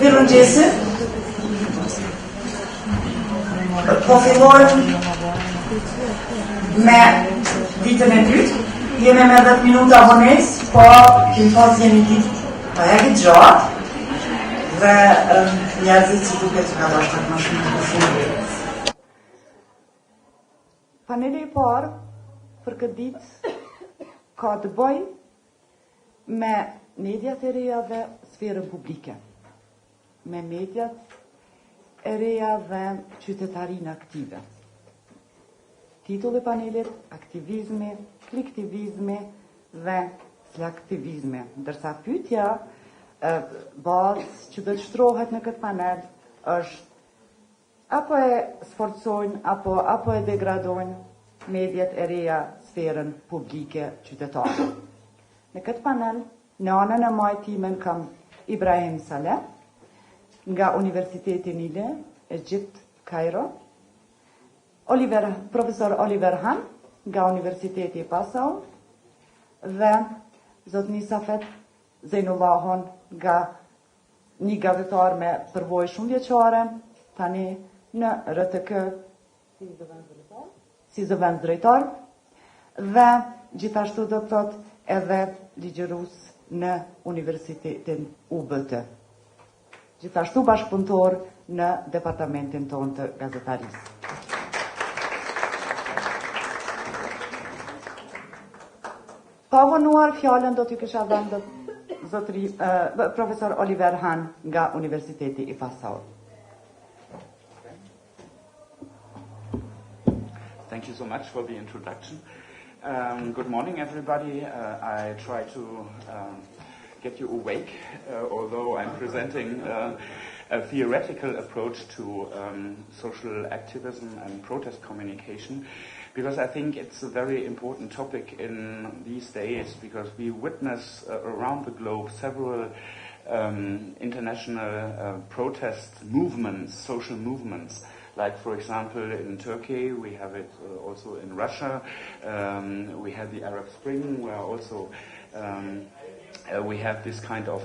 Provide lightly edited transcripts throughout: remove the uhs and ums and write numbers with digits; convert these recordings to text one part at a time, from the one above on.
Mirëmëngjesi. Po fillojmë me ditën e dytë. Jemi me 10 minuta vonesë, po kemi pas jemi ditë e gjatë dhe njerëzit si duket nga bashkët më shumë të fundit. Paneli I parë për këtë ditë ka të bëjë me mediat e reja dhe sferën publike, me mediat e reja dhe qytetarinë aktive. Titulli I panelit: aktivizmi, kliktivizmi dhe slaktivizmi. Ndërsa pyetja bazë që do të shtrohet në këtë panel është apo e sforcojnë apo e degradojnë mediat e reja sferën publike qytetare. Në këtë panel, në anën e majtimen kam Ibrahim Saleh nga Universiteti Nile, Egjipt, Kairo, profesor Oliver Han nga Universiteti I Passau dhe zotni Safet Zejnullahon nga një gazetar me përvojë shumë vjeçare, tani në RTK si zëvendës drejtar dhe gjithashtu do të thot edhe ligjërues në Universitetin UBT. Gjithashtu bashkëpunëtor në departamentin tonë të gazetarisë. Pa vonuar fjalën do t'ju kisha dhënë profesor Oliver Han nga Universiteti I Passau. Thank you so much for the introduction. Good morning, everybody. I try to get you awake, although I'm presenting a theoretical approach to social activism and protest communication, because I think it's a very important topic in these days, because we witness around the globe several international protest movements, social movements. Like, for example, in Turkey, we have it also in Russia. We had the Arab Spring, where also we have this kind of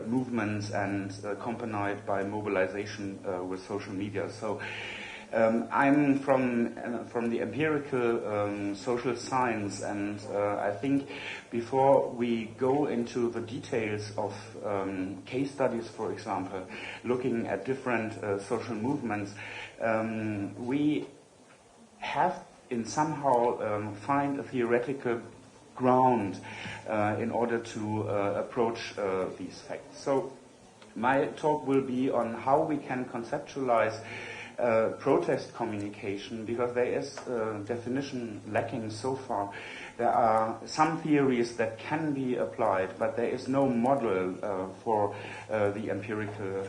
movements and accompanied by mobilization with social media. So I'm from the empirical social science, and I think before we go into the details of case studies, for example, looking at different social movements, we have in somehow find a theoretical ground in order to approach these facts. So my talk will be on how we can conceptualize protest communication, because there is a definition lacking so far. There are some theories that can be applied, but there is no model for the empirical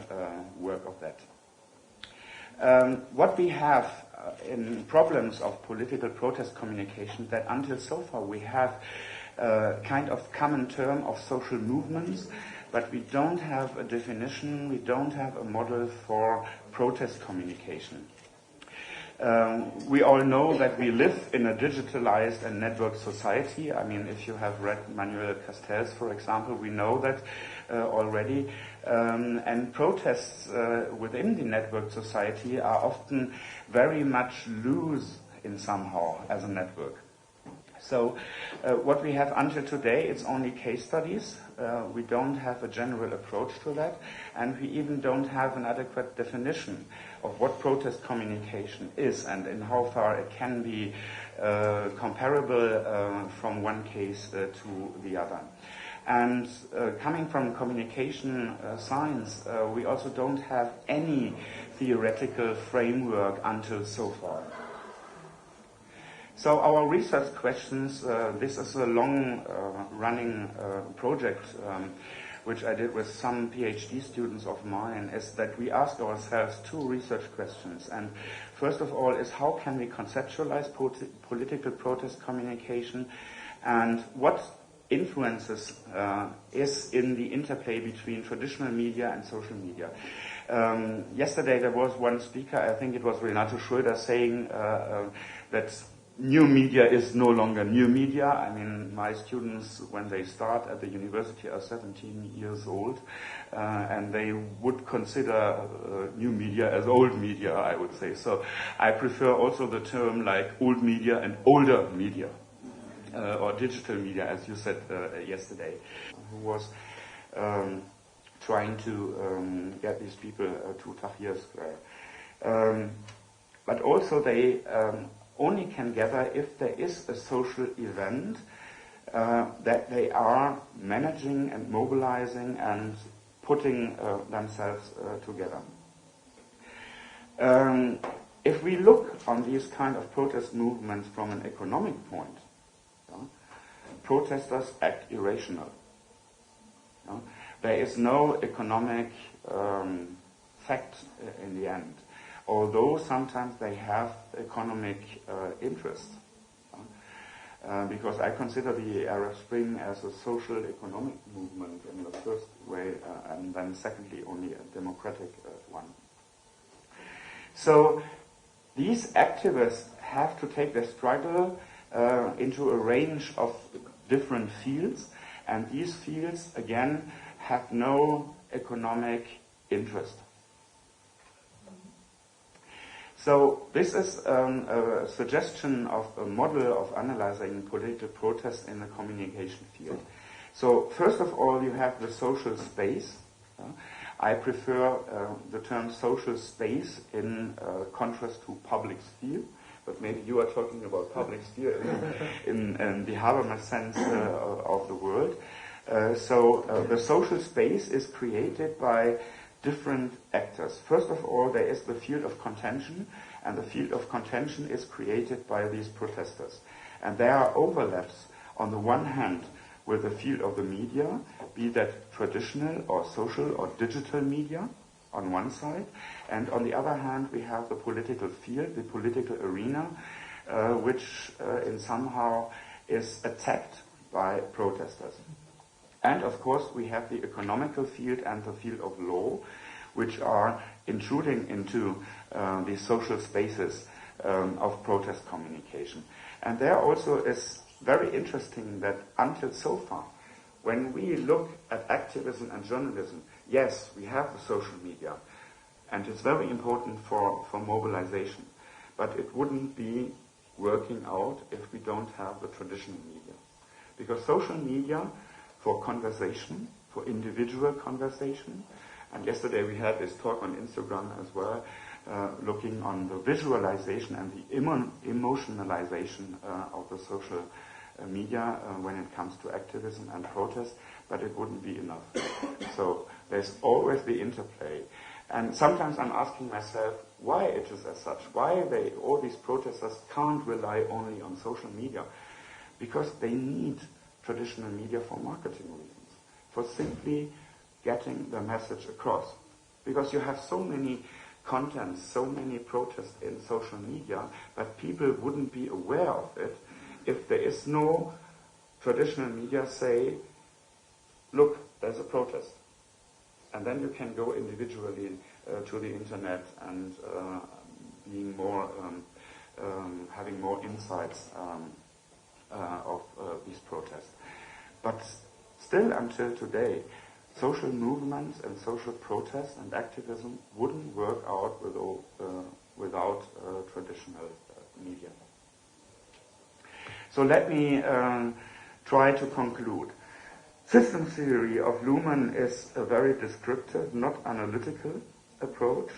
work of that. What we have in problems of political protest communication, that until so far we have a kind of common term of social movements, but we don't have a definition, we don't have a model for protest communication. We all know that we live in a digitalized and networked society. I mean, if you have read Manuel Castells, for example, we know that already. And protests within the network society are often very much loose in somehow as a network. So what we have until today, it's only case studies. We don't have a general approach to that, and we even don't have an adequate definition of what protest communication is and in how far it can be comparable from one case to the other. And coming from communication science, we also don't have any theoretical framework until so far. So our research questions, this is a long-running project which I did with some PhD students of mine, is that we ask ourselves two research questions. And first of all is, how can we conceptualize political protest communication, and what influences is in the interplay between traditional media and social media. Yesterday there was one speaker, I think it was Renato Schröder, saying that new media is no longer new media. I mean, my students, when they start at the university, are 17 years old, and they would consider new media as old media, I would say. So I prefer also the term like old media and older media, or digital media, as you said yesterday, who was trying to get these people to Tahrir Square. But also they only can gather if there is a social event that they are managing and mobilizing and putting themselves together. If we look on these kind of protest movements from an economic point, protesters act irrational. There is no economic fact in the end, although sometimes they have economic interest. Because I consider the Arab Spring as a social economic movement in the first way, and then secondly only a democratic one. So these activists have to take their struggle into a range of different fields, and these fields again have no economic interest. So this is a suggestion of a model of analyzing political protest in the communication field. So first of all, you have the social space. I prefer the term social space in contrast to public sphere, but maybe you are talking about public sphere in the Habermas sense of the word. So the social space is created by different actors. First of all, there is the field of contention, and the field of contention is created by these protesters. And there are overlaps on the one hand with the field of the media, be that traditional or social or digital media on one side, and on the other hand we have the political field, the political arena, which in somehow is attacked by protesters. And of course we have the economical field and the field of law, which are intruding into the social spaces of protest communication. And there also is very interesting that until so far, when we look at activism and journalism, yes, we have the social media, and it's very important for mobilization, but it wouldn't be working out if we don't have the traditional media. Because social media for conversation, for individual conversation, and yesterday we had this talk on Instagram as well, looking on the visualization and the emotionalization of the social media when it comes to activism and protest, but it wouldn't be enough. So there's always the interplay. And sometimes I'm asking myself why it is as such, why all these protesters can't rely only on social media. Because they need traditional media for marketing reasons, for simply getting the message across. Because you have so many contents, so many protests in social media, but people wouldn't be aware of it if there is no traditional media say, look, there's a protest. And then you can go individually to the internet and being more, having more insights of these protests. But still until today, social movements and social protest and activism wouldn't work out without traditional media. So let me try to conclude. System theory of Luhmann is a very descriptive, not analytical approach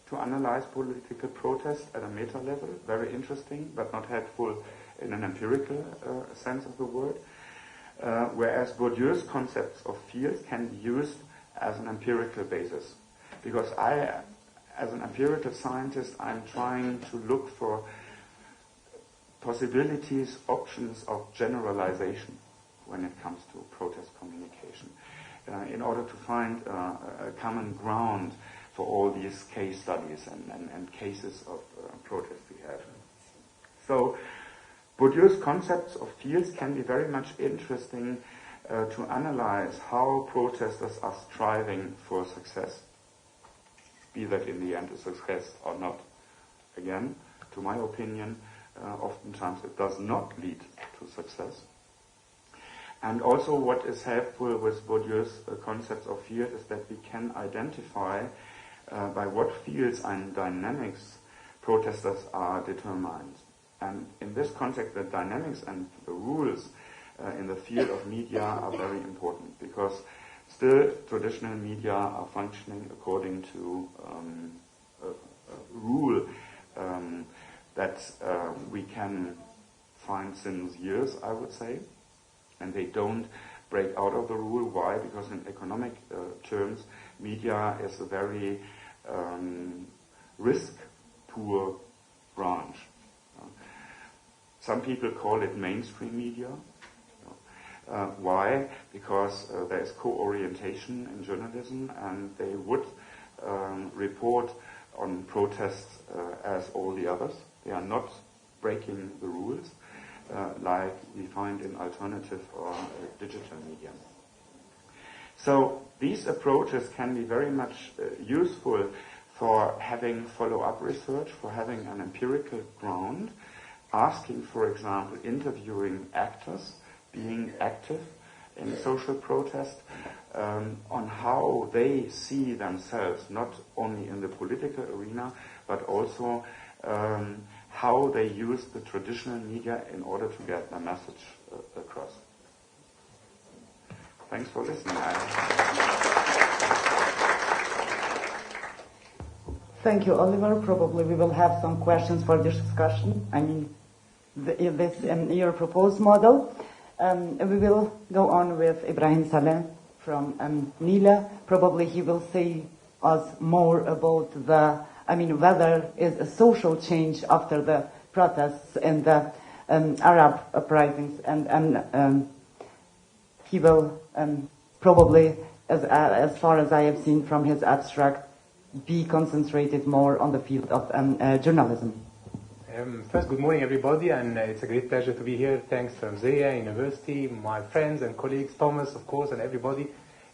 to analyze political protest at a meta level. Very interesting, but not helpful in an empirical sense of the word. Whereas Bourdieu's concepts of fields can be used as an empirical basis. Because I, as an empirical scientist, I'm trying to look for possibilities, options of generalization when it comes to protest communication, in order to find a common ground for all these case studies and cases of protest we have. So Bourdieu's concepts of fields can be very much interesting to analyze how protesters are striving for success, be that in the end a success or not. Again, to my opinion, oftentimes it does not lead to success. And also what is helpful with Bourdieu's concepts of field is that we can identify by what fields and dynamics protesters are determined. And in this context, the dynamics and the rules in the field of media are very important, because still traditional media are functioning according to a rule that we can find since years, I would say. And they don't break out of the rule. Why? Because in economic terms, media is a very risk-poor branch. Some people call it mainstream media. Why? Because there is co-orientation in journalism, and they would report on protests as all the others. They are not breaking the rules like we find in alternative or digital media. So these approaches can be very much useful for having follow-up research, for having an empirical ground, asking, for example, interviewing actors being active in social protest on how they see themselves, not only in the political arena, but also how they use the traditional media in order to get their message across. Thanks for listening. Thank you, Oliver. Probably we will have some questions for this discussion. I mean, your proposed model. We will go on with Ibrahim Saleh from NILA. Probably he will say us more about whether is a social change after the protests and the Arab uprisings, and he will probably, as far as I have seen from his abstract, be concentrated more on the field of journalism. First, good morning, everybody, and it's a great pleasure to be here. Thanks to Mzeya University, my friends and colleagues, Thomas, of course, and everybody.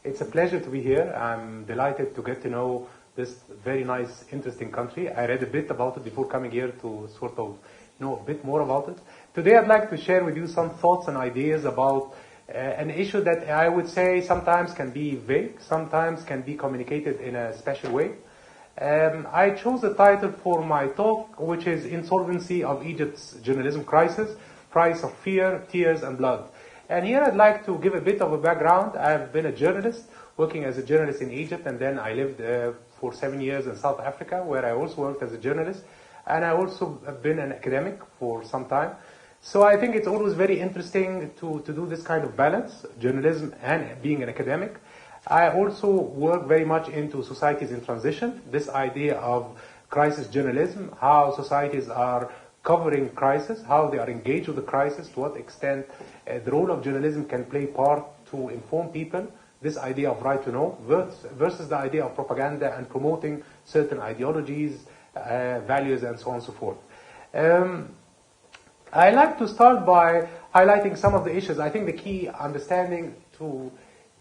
It's a pleasure to be here. I'm delighted to get to know this very nice, interesting country. I read a bit about it before coming here to sort of know a bit more about it. Today, I'd like to share with you some thoughts and ideas about an issue that I would say sometimes can be vague, sometimes can be communicated in a special way. I chose a title for my talk, which is Insolvency of Egypt's Journalism Crisis, Price of Fear, Tears and Blood. And here I'd like to give a bit of a background. I've been a journalist, working as a journalist in Egypt, and then I lived for 7 years in South Africa, where I also worked as a journalist. And I also have been an academic for some time. So I think it's always very interesting to do this kind of balance, journalism and being an academic. I also work very much into societies in transition, this idea of crisis journalism, how societies are covering crisis, how they are engaged with the crisis, to what extent the role of journalism can play part to inform people, this idea of right to know versus the idea of propaganda and promoting certain ideologies, values and so on and so forth. I like to start by highlighting some of the issues. I think the key understanding to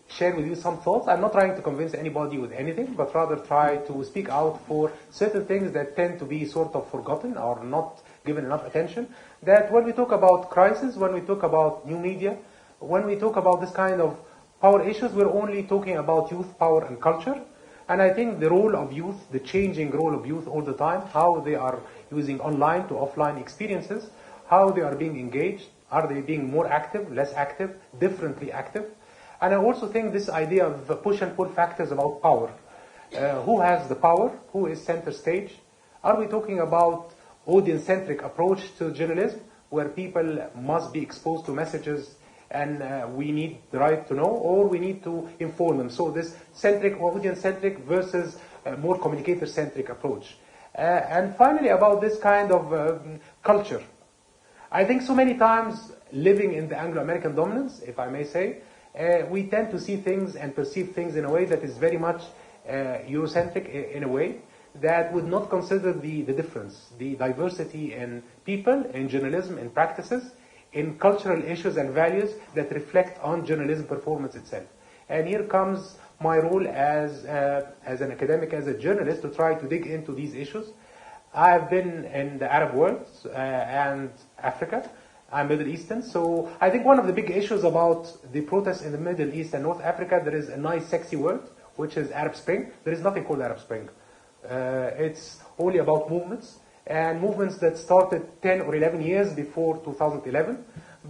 share with you some thoughts. I'm not trying to convince anybody with anything, but rather try to speak out for certain things that tend to be sort of forgotten or not given enough attention. That when we talk about crisis, when we talk about new media, when we talk about this kind of power issues, we're only talking about youth, power, and culture. And I think the role of youth, the changing role of youth all the time, how they are using online to offline experiences, how they are being engaged, are they being more active, less active, differently active? And I also think this idea of push and pull factors about power. Who has the power? Who is center stage? Are we talking about audience-centric approach to journalism, where people must be exposed to messages and we need the right to know, or we need to inform them? So this centric or audience-centric versus more communicator-centric approach. And finally, about this kind of culture. I think so many times, living in the Anglo-American dominance, if I may say, we tend to see things and perceive things in a way that is very much Eurocentric in a way, that would not consider the difference, the diversity in people, in journalism, in practices, in cultural issues and values that reflect on journalism performance itself. And here comes my role as an academic, as a journalist, to try to dig into these issues. I've been in the Arab world and Africa. I'm Middle Eastern, so I think one of the big issues about the protests in the Middle East and North Africa, there is a nice sexy word, which is Arab Spring. There is nothing called Arab Spring. It's only about movements, and movements that started 10 or 11 years before 2011.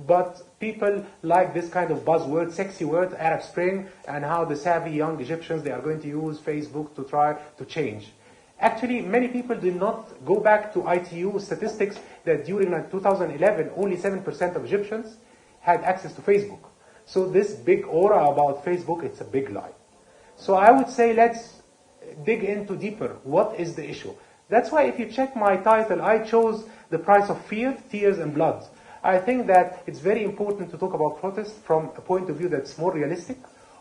But people like this kind of buzzword, sexy word, Arab Spring, and how the savvy young Egyptians, they are going to use Facebook to try to change. Actually, many people did not go back to ITU statistics that during 2011, only 7% of Egyptians had access to Facebook. So this big aura about Facebook, it's a big lie. So I would say let's dig into deeper. What is the issue? That's why if you check my title, I chose The Price of Fear, Tears and Blood. I think that it's very important to talk about protest from a point of view that's more realistic,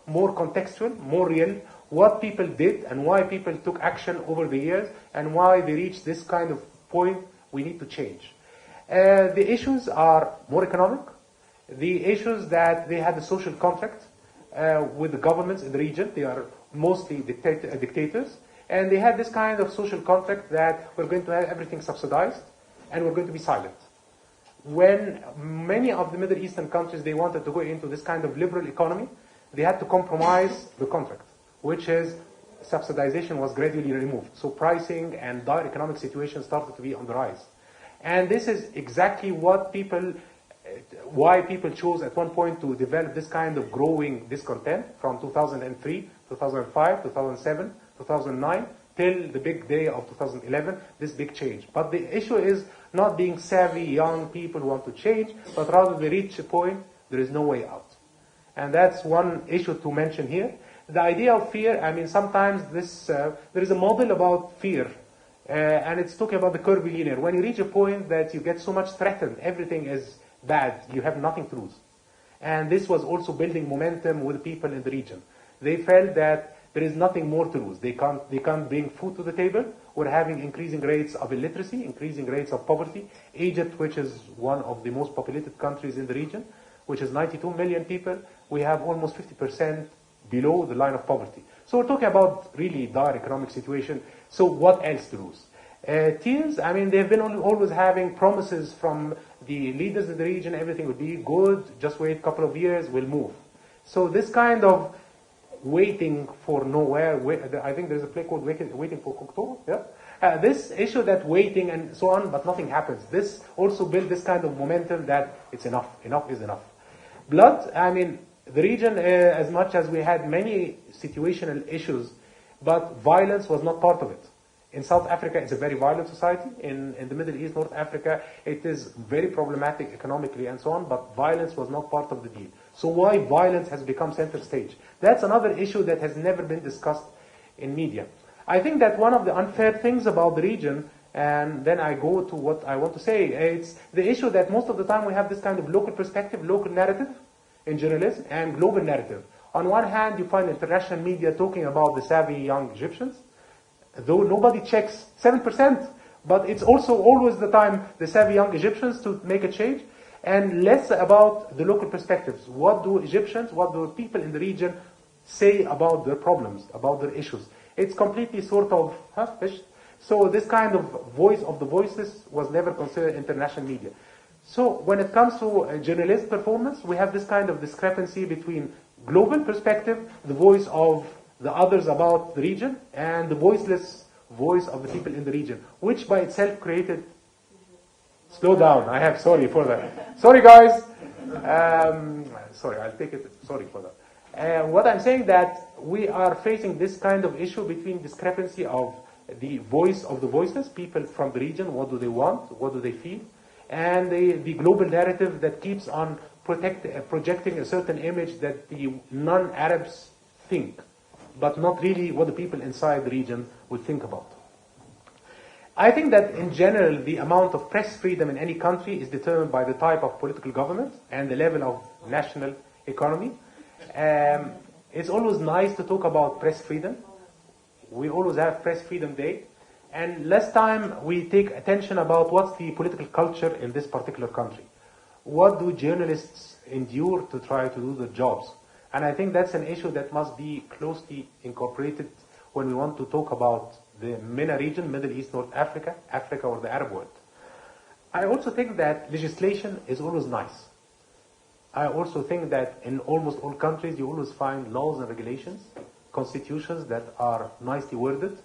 more contextual, more real, what people did and why people took action over the years and why they reached this kind of point we need to change. The issues are more economic. The issues that they had a social contract with the governments in the region. They are mostly dictators. And they had this kind of social contract that we're going to have everything subsidized and we're going to be silent. When many of the Middle Eastern countries, they wanted to go into this kind of liberal economy, they had to compromise the contract, which is subsidization was gradually removed. So pricing and dire economic situation started to be on the rise. And this is exactly what why people chose at one point to develop this kind of growing discontent from 2003, 2005, 2007, 2009, till the big day of 2011, this big change. But the issue is not being savvy young people who want to change, but rather they reach a point, there is no way out. And that's one issue to mention here. The idea of fear, I mean, sometimes there is a model about fear, and it's talking about the curvilinear. When you reach a point that you get so much threatened, everything is bad, you have nothing to lose. And this was also building momentum with people in the region. They felt that there is nothing more to lose. They can't bring food to the table. We're having increasing rates of illiteracy, increasing rates of poverty. Egypt, which is one of the most populated countries in the region, which is 92 million people, we have almost 50% below the line of poverty. So we're talking about really dire economic situation. So what else to lose? Tears, I mean, they've been always having promises from the leaders in the region, everything will be good, just wait a couple of years, we'll move. So this kind of waiting for nowhere, I think there's a play called Waiting for Cocteau, yeah? This issue that waiting and so on, but nothing happens. This also built this kind of momentum that it's enough is enough. Blood, I mean, the region, as much as we had many situational issues, but violence was not part of it. In South Africa, it's a very violent society. In the Middle East, North Africa, it is very problematic economically and so on, but violence was not part of the deal. So why violence has become center stage? That's another issue that has never been discussed in media. I think that one of the unfair things about the region, and then I go to what I want to say, it's the issue that most of the time we have this kind of local perspective, local narrative in journalism, and global narrative. On one hand, you find international media talking about the savvy young Egyptians, though nobody checks 7%, but it's also always the time the savvy young Egyptians to make a change, and less about the local perspectives. What do Egyptians, what do people in the region say about their problems, about their issues? It's completely sort of fished. So this kind of voice of the voices was never considered international media. So when it comes to journalist performance, we have this kind of discrepancy between global perspective, the voice of the others about the region, and the voiceless voice of the people in the region, which by itself created... Slow down, sorry for that. Sorry guys. Sorry, I'll take it, sorry for that. What I'm saying that we are facing this kind of issue between discrepancy of the voice of the voiceless, people from the region, what do they want, what do they feel, and the global narrative that keeps on projecting a certain image that the non-Arabs think, but not really what the people inside the region would think about. I think that in general, the amount of press freedom in any country is determined by the type of political government and the level of national economy. It's always nice to talk about press freedom. We always have Press Freedom Day. And last time we take attention about what's the political culture in this particular country. What do journalists endure to try to do their jobs? And I think that's an issue that must be closely incorporated when we want to talk about the MENA region, Middle East, North Africa, Africa, or the Arab world. I also think that legislation is always nice. I also think that in almost all countries you always find laws and regulations, constitutions that are nicely worded.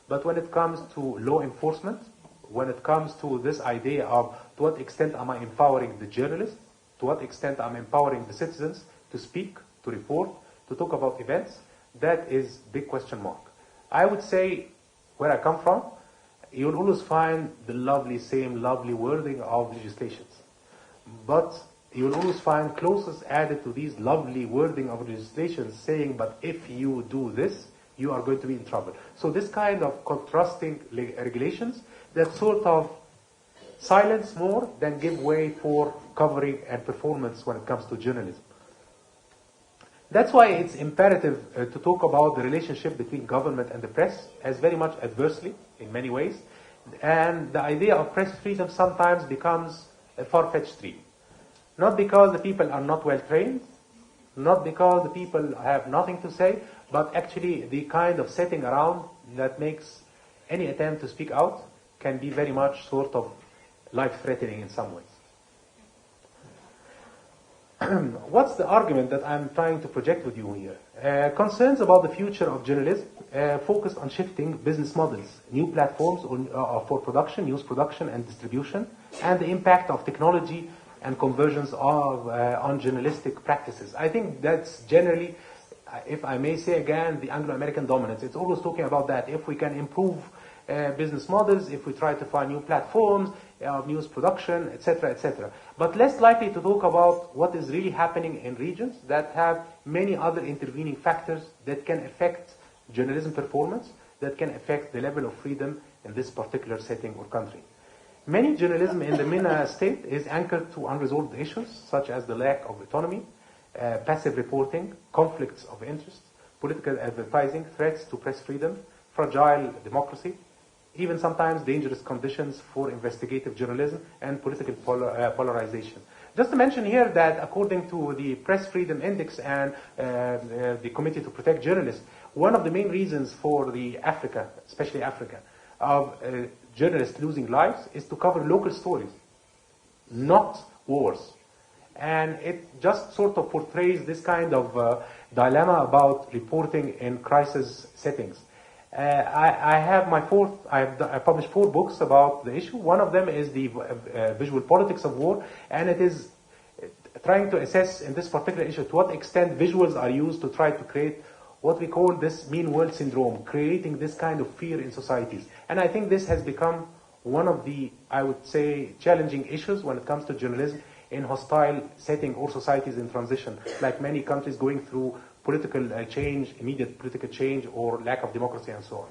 But when it comes to law enforcement, when it comes to this idea of to what extent am I empowering the journalists, to what extent I'm empowering the citizens to speak, to report, to talk about events, that is big question mark. I would say, where I come from, you'll always find the same lovely wording of legislations. But you'll always find clauses added to these lovely wording of legislations saying, but if you do this, you are going to be in trouble. So this kind of contrasting regulations that sort of silence more than give way for covering and performance when it comes to journalism. That's why it's imperative to talk about the relationship between government and the press as very much adversely in many ways. And the idea of press freedom sometimes becomes a far-fetched dream. Not because the people are not well trained, not because the people have nothing to say, but actually the kind of setting around that makes any attempt to speak out can be very much sort of life-threatening in some ways. What's the argument that I'm trying to project with you here? Concerns about the future of journalism focused on shifting business models, new platforms for production, news production and distribution, and the impact of technology and conversions on journalistic practices. I think that's generally, if I may say again, the Anglo-American dominance. It's always talking about that. If we can improve business models, if we try to find new platforms of news production, etc., etc. But less likely to talk about what is really happening in regions that have many other intervening factors that can affect journalism performance, that can affect the level of freedom in this particular setting or country. Many journalism in the MENA state is anchored to unresolved issues such as the lack of autonomy, passive reporting, conflicts of interest, political advertising, threats to press freedom, fragile democracy, even sometimes dangerous conditions for investigative journalism and political polarization. Just to mention here that according to the Press Freedom Index and the Committee to Protect Journalists, one of the main reasons for the Africa, especially Africa, of journalists losing lives is to cover local stories, not wars. And it just sort of portrays this kind of dilemma about reporting in crisis settings. I published 4 books about the issue. One of them is the visual politics of war, and it is trying to assess in this particular issue to what extent visuals are used to try to create what we call this mean world syndrome, creating this kind of fear in societies. And I think this has become one of the, I would say, challenging issues when it comes to journalism in hostile setting or societies in transition, like many countries going through political change, immediate political change, or lack of democracy and so on.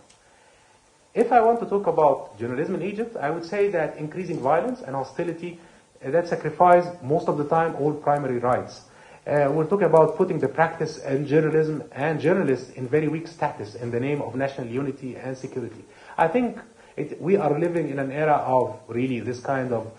If I want to talk about journalism in Egypt, I would say that increasing violence and hostility that sacrifice most of the time all primary rights. We're talking about putting the practice in journalism and journalists in very weak status in the name of national unity and security. I think we are living in an era of really this kind of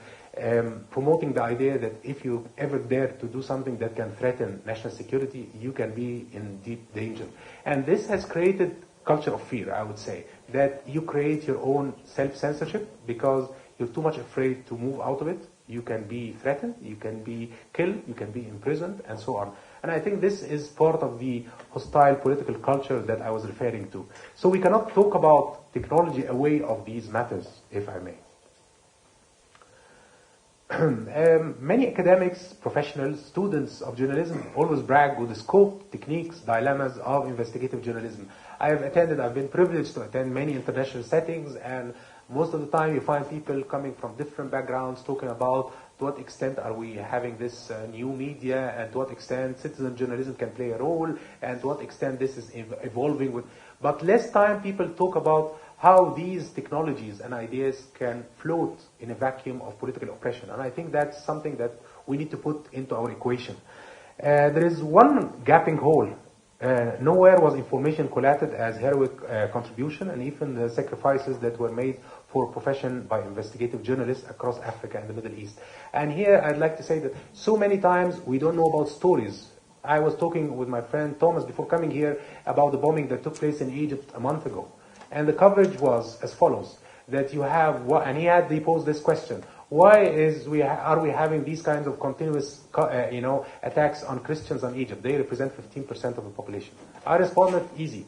promoting the idea that if you ever dare to do something that can threaten national security, you can be in deep danger. And this has created culture of fear, I would say, that you create your own self-censorship because you're too much afraid to move out of it. You can be threatened, you can be killed, you can be imprisoned, and so on. And I think this is part of the hostile political culture that I was referring to. So we cannot talk about technology away of these matters, if I may. Many academics, professionals, students of journalism always brag with the scope, techniques, dilemmas of investigative journalism. I've been privileged to attend many international settings, and most of the time you find people coming from different backgrounds talking about to what extent are we having this new media, and to what extent citizen journalism can play a role, and to what extent this is evolving with. But less time people talk about how these technologies and ideas can float in a vacuum of political oppression. And I think that's something that we need to put into our equation. There is one gaping hole. Nowhere was information collated as heroic contribution, and even the sacrifices that were made for profession by investigative journalists across Africa and the Middle East. And here I'd like to say that so many times we don't know about stories. I was talking with my friend Thomas before coming here about the bombing that took place in Egypt a month ago. And the coverage was as follows, that you have, and he posed this question, why are we having these kinds of continuous attacks on Christians in Egypt? They represent 15% of the population. I responded, easy.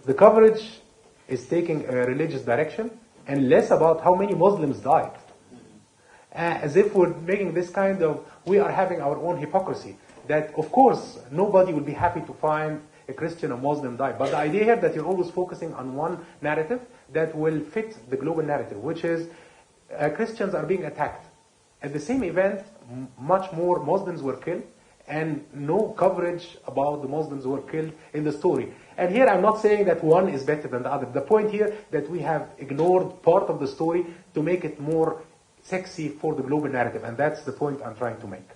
The coverage is taking a religious direction and less about how many Muslims died. As if we're making this kind of, we are having our own hypocrisy. That, of course, nobody will be happy to find a Christian or Muslim die. But the idea here that you're always focusing on one narrative that will fit the global narrative, which is Christians are being attacked. At the same event, much more Muslims were killed, and no coverage about the Muslims who were killed in the story. And here I'm not saying that one is better than the other. The point here that we have ignored part of the story to make it more sexy for the global narrative, and that's the point I'm trying to make.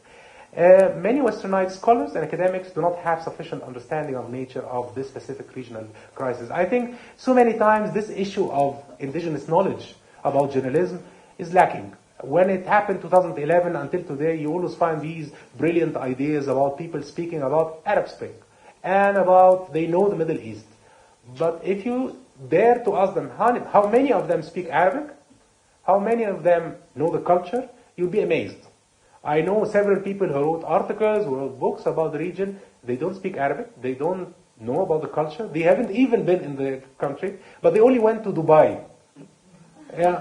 Many Westernized scholars and academics do not have sufficient understanding of nature of this specific regional crisis. I think so many times this issue of indigenous knowledge about journalism is lacking. When it happened 2011 until today, you always find these brilliant ideas about people speaking about Arab Spring and about they know the Middle East. But if you dare to ask them how many of them speak Arabic, how many of them know the culture, you'll be amazed. I know several people who wrote articles, who wrote books about the region. They don't speak Arabic. They don't know about the culture. They haven't even been in the country, but they only went to Dubai. And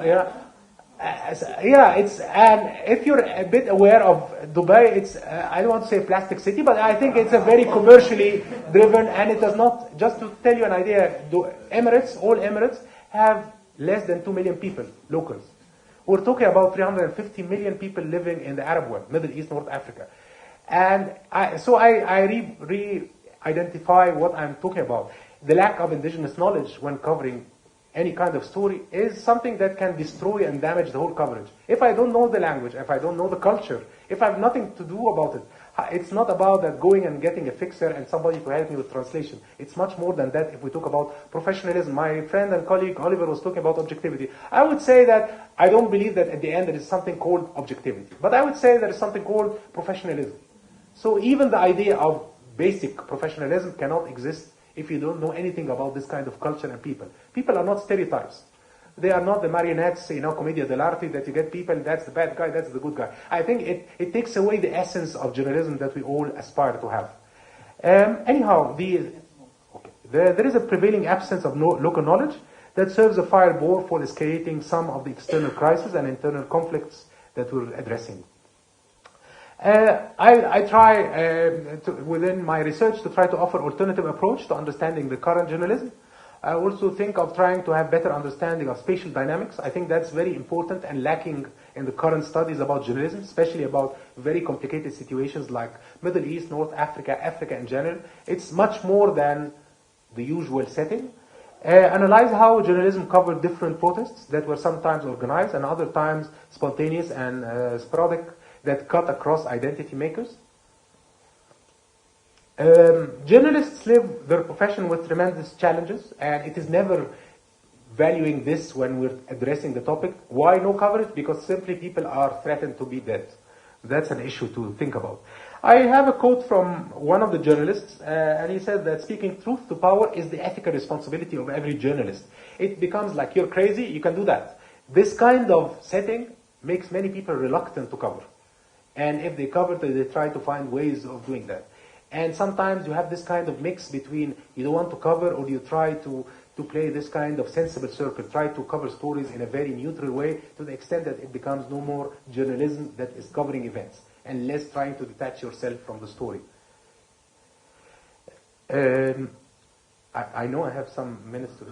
if you're a bit aware of Dubai, it's, I don't want to say a plastic city, but I think it's a very commercially driven, and it does not, just to tell you an idea, all Emirates have less than 2 million people, locals. We're talking about 350 million people living in the Arab world, Middle East, North Africa. And I re-identify what I'm talking about. The lack of indigenous knowledge when covering any kind of story is something that can destroy and damage the whole coverage. If I don't know the language, if I don't know the culture, if I have nothing to do about it, it's not about that going and getting a fixer and somebody to help me with translation. It's much more than that if we talk about professionalism. My friend and colleague Oliver was talking about objectivity. I would say that I don't believe that at the end there is something called objectivity. But I would say there is something called professionalism. So even the idea of basic professionalism cannot exist if you don't know anything about this kind of culture and people. People are not stereotypes. They are not the marionettes, commedia dell'arte, that you get people, that's the bad guy, that's the good guy. I think it takes away the essence of journalism that we all aspire to have. Anyhow, there is a prevailing absence of local knowledge that serves a fireball for escalating some of the external crises and internal conflicts that we're addressing. I try, within my research, to try to offer alternative approach to understanding the current journalism. I also think of trying to have better understanding of spatial dynamics. I think that's very important and lacking in the current studies about journalism, especially about very complicated situations like Middle East, North Africa, Africa in general. It's much more than the usual setting. Analyze how journalism covered different protests that were sometimes organized and other times spontaneous and sporadic, that cut across identity makers. Journalists live their profession with tremendous challenges, and it is never valuing this when we're addressing the topic. Why no coverage? Because simply people are threatened to be dead. That's an issue to think about. I have a quote from one of the journalists, and he said that speaking truth to power is the ethical responsibility of every journalist. It becomes like, you're crazy, you can do that. This kind of setting makes many people reluctant to cover. And if they cover, they try to find ways of doing that. And sometimes you have this kind of mix between you don't want to cover or you try to play this kind of sensible circle, try to cover stories in a very neutral way to the extent that it becomes no more journalism that is covering events and less trying to detach yourself from the story. I know I have some minutes to,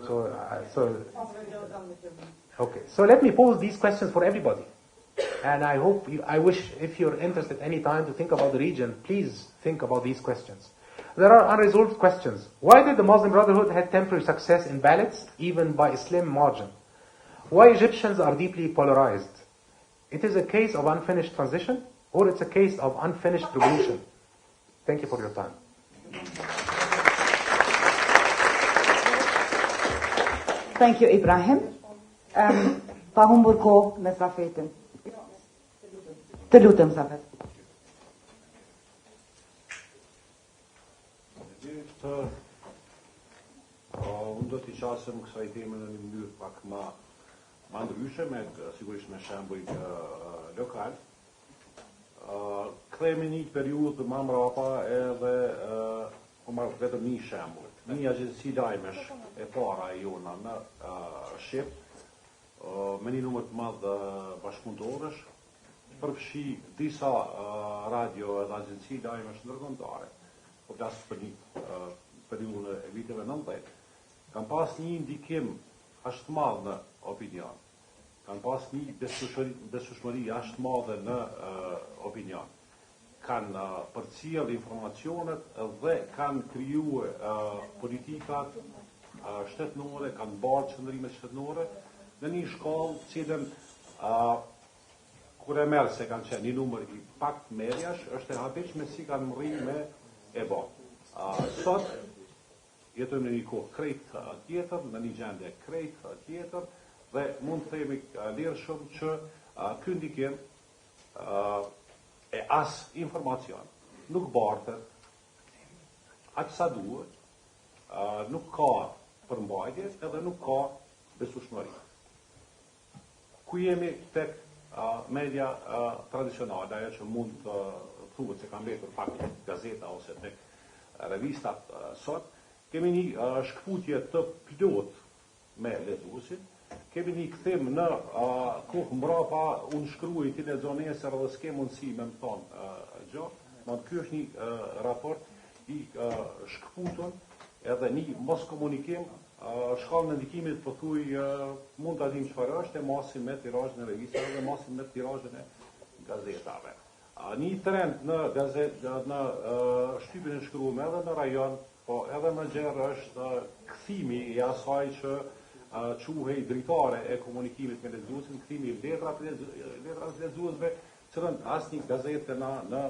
okay. So let me pose these questions for everybody. And I wish if you're interested any time to think about the region, please think about these questions. There are unresolved questions. Why did the Muslim Brotherhood have temporary success in ballots, even by a slim margin? Why Egyptians are deeply polarized? It is a case of unfinished transition, or it's a case of unfinished revolution? Thank you for your time. Thank you, Ibrahim. Pa humbur kohë me stafetin. Të lutem, Zafet. Unë do t'i qasëm kësaj teme në një mënyrë pak ma ndryshe, sigurisht me shembuj lokal. Kthehemi një periudhë më mbrapa edhe po marr vetëm një shembull. Një agjenci lajmesh e para e jona në Shqip, me një numër të madh bashkëpunëtorësh, përfshi disa radio edhe agjenci lajmesh ndërkombëtare. Po flas për një periudhë e viteve 90. Kanë pas një ndikim aq të madh në opinion. Kanë pas një besueshmëri aq të madhe në opinion. Kanë përcjell informacionet dhe kanë krijuar politikat shtetërore, kanë bërë qëndrimet shtetërore në një shkollë cilën kur e merr se kanë qenë një numër i pak mediash, është e habitshme si kanë rrinë me e bë. Sot jetojmë në një kohë krejt tjetër, në një gjendje krejt tjetër dhe mund të themi lirshëm që ky ndikim e as informacion nuk bartet aq sa duhet, nuk ka përmbajtje edhe nuk ka besueshmëri. Ku jemi tek media tradicionale, ajo që mund të thuhet se ka mbetur pak gazeta ose tek revistat sot, kemi një shkputje të plot me lexuesin, kemi një kthim në kohë mbrapa, unë shkruaj ti lexon nesër dhe s'ke mundësi me më thonë gjë, ky është një raport i shkputur edhe një mos komunikim, shkallën e ndikimit po thuj mund ta dim çfarë është, e masin me tirazhin e revistave dhe masin me tirazhin e gazetave. Një trend në gazetë, në shtypin e shkruar edhe në rajon, po edhe më gjerë është kthimi i asaj që quhej dritare e komunikimit me lexuesin, kthimi i letrave të lexuesve, cilën asnjë gazete në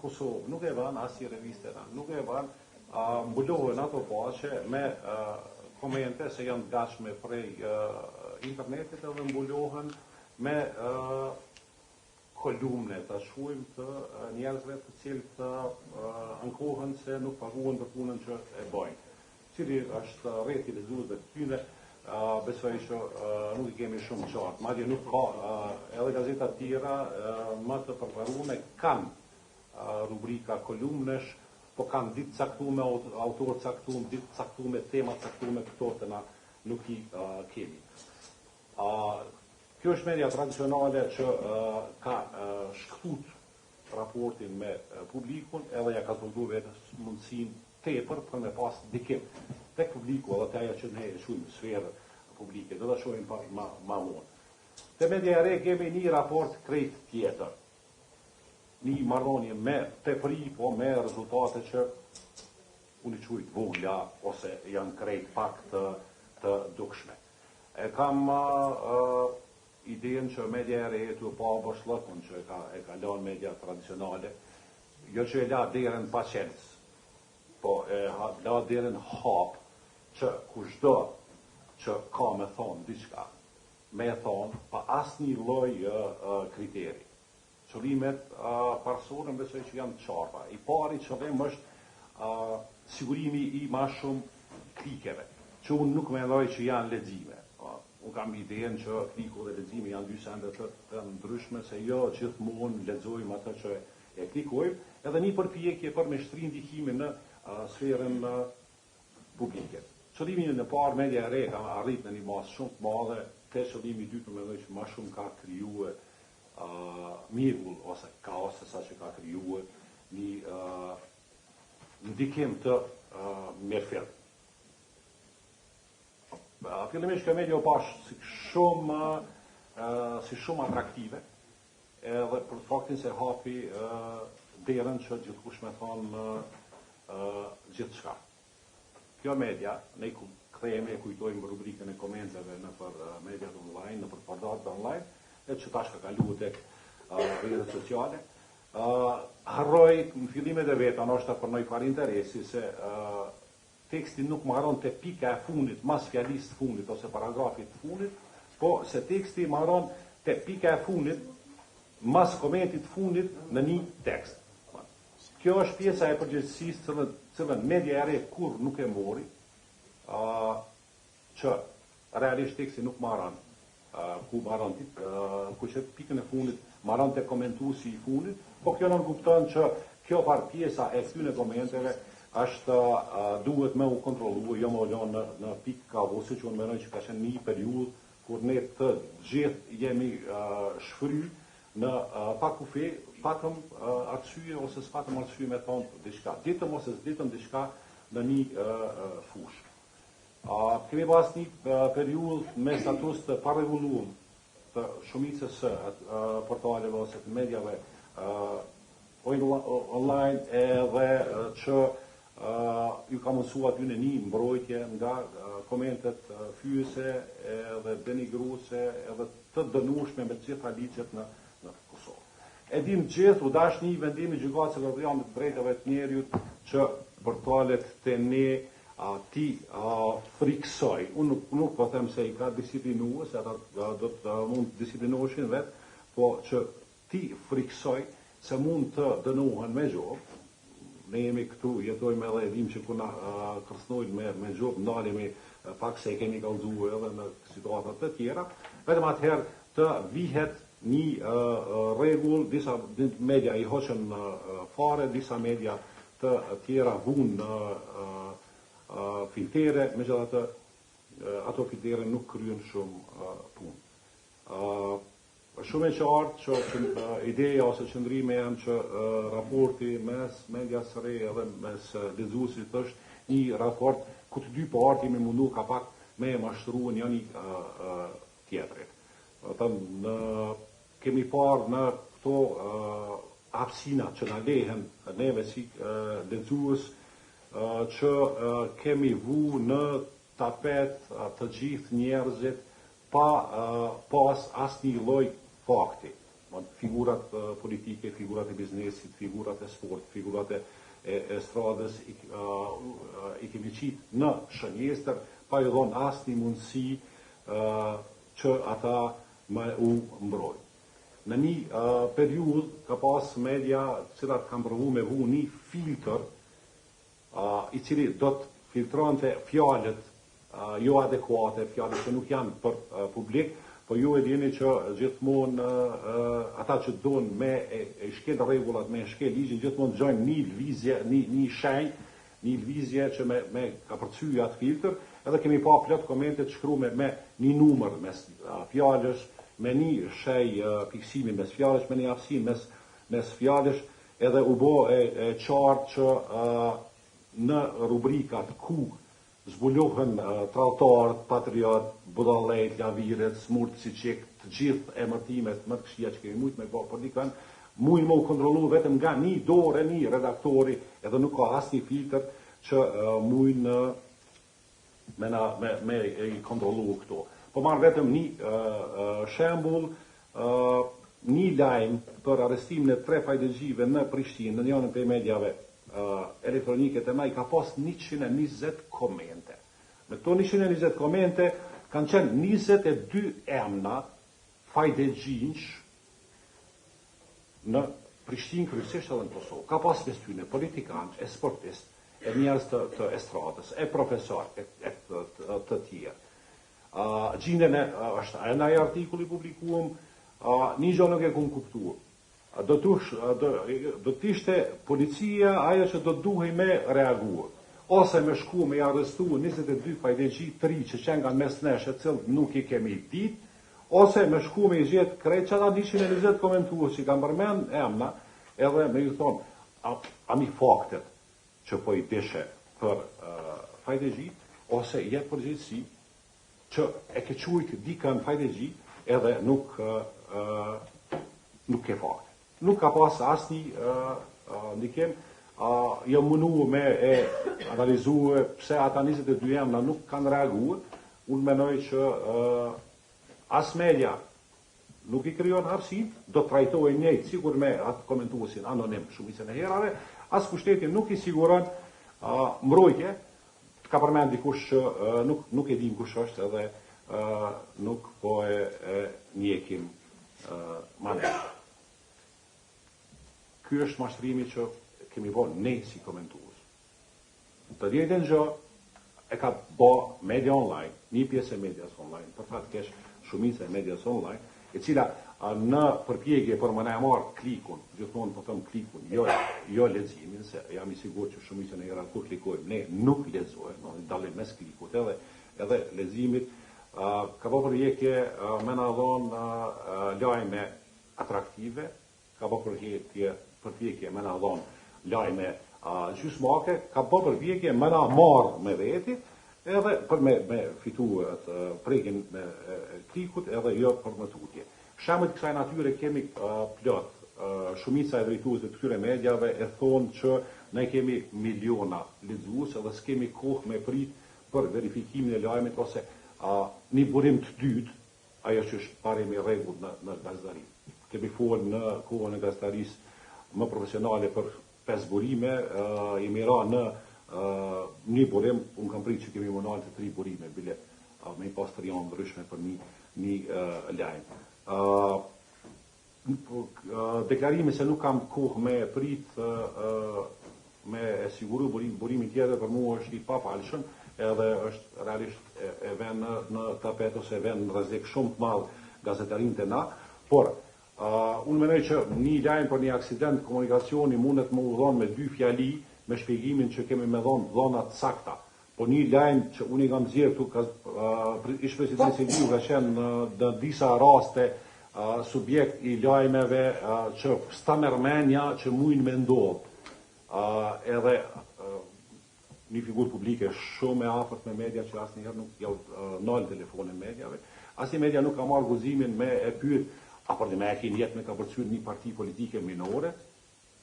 Kosovë nuk e vën, asnjë reviste nuk e vën, mbulohen ato paqe me komente se janë të gatshme prej internetit edhe mbulohen me kolumne të shuajmë të njerëzve të cilët ankohen se nuk paguhen për punën që e bëjnë. Cili është rreti i lexuesve të tyre, besoj që nuk i kemi shumë qartë. Madje nuk ka edhe gazeta të tjera më të përparume kanë rubrika kolumnesh, po kanë ditë caktuar, autor caktuar, ditë caktuar, tema caktuar, këto të na nuk i kemi. Kjo është media tradicionale që ka shkput raportin me publikun edhe ja ka zbulduar vetes mundësinë tepër për me pas ndikim tek publiku edhe te ajo që ne e shohim sferë publike, do ta shohim ma vonë. Te media e re kemi një raport krejt tjetër. Një marrëdhënie me tepëri, po me rezultate që unë i quaj të vogla ose janë krejt pak të dukshme. E kam idenë që media e re të pa boshllëkun që e ka lënë media tradicionale, jo që e la derën pa qelës, po e la derën hap që kushdo që ka me thonë diçka, me thonë pa asnjë lloj kriteri. Qëllimet parsorën besoj që janë të qarta. I pari qëllim është sigurimi i ma shumë klikeve, që unë nuk mendoj që janë lexime. Unë kam idenë që kliku dhe leximi janë dy sende të ndryshme, se jo gjithmonë lexojmë atë që e klikojmë, edhe një përpjekje për me shtri ndikimin në sferën publike. Qëllimi në parë, media e re ka arrit në një masë shumë të madhe, te qëllimi i dytë mendoj që më shumë ka krijuar mirgull ose kaos se sa që ka krijuar një ndikim të mirëfillt. Fillimisht kjo media u pash si shumë atraktive, edhe për faktin se hapi derën që gjithkush me thonë gjithçka. Kjo media, ne kthehemi e kujtojmë rubrikën e komenteve në për mediat online, në për portalet online, e që tash ka kaluar tek rrjetet sociale. Harroj në fillimet e veta, ndoshta për ndonjë farë interesi se teksti nuk marron te pika e fundit, mas fjalisë të fundit ose paragrafit të fundit, po se teksti marron te pika e fundit, mas komentit të fundit në një tekst. Kjo është pjesa e përgjegjësisë cilën media e re kur nuk e mori, që realisht teksti nuk marron, ku marron ku që pikën e fundit marron te komentuesi i fundit, po kjo nuk kupton që kjo farë pjesa e këtyre komenteve është duhet me u kontrollu, jo më lënë në pikë kaosi, që unë mendoj që ka qenë një periudhë kur ne të gjithë jemi shfry në pakëm arsye ose s'patëm arsye me thonë diçka. Ditëm ose s'ditëm diçka në një fushë. Kemi pas një periudhë me status të parregulluar të shumicës portaleve ose të medjave online edhe që ju ka mundësua aty në një mbrojtje nga komentet fyese edhe denigruese edhe të dënueshme me gjitha ligjet në Kosovë. E dim gjithë u dash një vendim i gjykatës së të drejtave të njerëzit që portalet të ne ti friksoj. Unë nuk po them se i ka disiplinuar, se ata do të mund të disiplinoheshin vetë, po që ti friksoj se mund të dënohen me gjobë. Ne jemi këtu, jetojmë edhe e dim që kuna kërcnojnë me gjobë, ndalemi pak se e kemi kallëzuar edhe në situatat të tjera. Vetëm atëherë të vihet një rregull, disa media i hoqën fare, disa media të tjera vunë filtere, megjithatë ato filtere nuk kryen shumë punë. Shumë e qartë që ideja ose qëndrimi janë që raporti mes medias së re edhe mes lexuesit është një raport ku të dy parti me mundu ka pak me mashtruan njëri tjetrit. Kemi parë në këto hapësina që na lehen neve si lexues që kemi vu në tapet të gjithë njerëzit pa pas asnjë lloj fakti. Figurat politike, figurat e biznesit, figurat e sport, figurat e stradës i kemi qitë në shënjestër, pa ju dhonë asnjë mundësi që ata u mbrojnë. Në një periudhë ka pas media cilat kanë provu me vu një filtr i cili do të filtronte fjalët jo adekuate, fjalët që nuk janë për publik, po ju e dini që gjithmonë ata që donë me e shkel rregullat, me e shkel ligjin, gjithmonë dëgjojnë një lëvizje, një shenjë, një lëvizje që me ka përcyer atë filtr, edhe kemi pa plot komente të shkruar me një numër mes fjalësh, me një shenjë fiksimi mes fjalësh, me një hapësim mes fjalësh, edhe u bë e qartë që në rubrikat ku zbulohen tradhtarët, patriot, budallëjt, lavirët, smurt si çik, të gjithë emërtimet më të këqija që kemi mujt me bë për dikën, mujnë më u kontrollu vetëm nga një dorë, një redaktori, edhe nuk ka asnjë filtr që mujnë me i kontrollu këto. Po marr vetëm një shembull, një lajm për arrestimin e 3 fajdegjive në Prishtinë, në njërin prej medjave elektronike të maj ka pas 120 komente. Me to 120 komente kanë qenë 22 emna fajdegjinsh në Prishtinë kryesisht edhe në Kosovë. Ka pas mes tyre politikanë, sportistë, e njerëz të estradës, e profesorë, të tjerë. Gjindjen është edhe ai artikulli publikuam, një gjë nuk e kam kuptuar. do t'ishte policia ajo që do duhej me reaguar. Ose me shku me arrestu 22 pajdegji të ri që qenë nga mes nesh e cilë nuk i kemi dit, ose me shku me i gjetë krejt që ata 120 komentuës që kam përmen emna, edhe me ju thonë, a mi faktet që po i deshe për pajdegji, ose jetë përgjithsi që e ke qujtë dikën pajdegji edhe nuk ke fakte. Nuk ka pas asni ndikim, jo mënu me e analizue pse ata 22 emna nuk kanë reaguar. Unë menoj që as media nuk i kryon hapësin, do të trajtojë njëjtë sigur me atë komentuesin anonim shumicën e herave, as kushteti nuk i siguron mbrojtje, ka përmend dikush që nuk e dim kush është edhe nuk po e njekim manesh. Ky është mashtrimi që kemi bërë ne si komentues. Të njëjtën gjë e ka bërë media online, një pjesë e medias online, për fat keq shumica e medias online, e cila në përpjekje për më na marr klikun, gjithmonë po them klikun, jo leximin, se jam i sigurt që shumica e herë kur klikojmë ne nuk lexojmë, dallim mes klikut edhe leximit, ka bërë përpjekje me na dhon lajme atraktive, ka bërë përpjekje me na dhon lajme gjysmake, ka bërë përpjekje me na marr me veti, edhe për me fitu prekin me klikut edhe jo për më tutje. Shembull kësaj natyre kemi plot. Shumica e drejtuesve të këtyre mediave e thonë që ne kemi miliona lexues edhe s'kemi kohë me prit për verifikimin e lajmit ose një burim të dytë, ajo që është parimi rregull në gazetari. Kemi folë në kohën e gazetarisë më profesionale për 5 burime, jemi ra në një burim, unë kam prit që kemi mënalë të 3 burime, bile me i pas të rjonë ndryshme për një lajmë. Deklarimi se nuk kam kohë me prit me e siguru burimin tjetër për mua është i papalshëm, edhe është realisht e ven në tapet ose e ven në rrezik shumë të madh gazetarin të na, por unë menoj që një lajm për një aksident komunikacioni mundet më udhon me 2 fjali me shpjegimin që kemi me dhonë dhonat sakta. Po një lajm që unë i kam zirë këtu, ish presidenti Silviu ka qenë në disa raste subjekt i lajmeve që s'ta mermenja që mujnë me ndodhë. Edhe një figurë publike shumë e afërt me media që asnjëherë nuk jau nal telefonin mediave. Asnjë media nuk ka marrë guximin me e pyet a për një me e keni jetë me ka përcyrë një parti politike minore,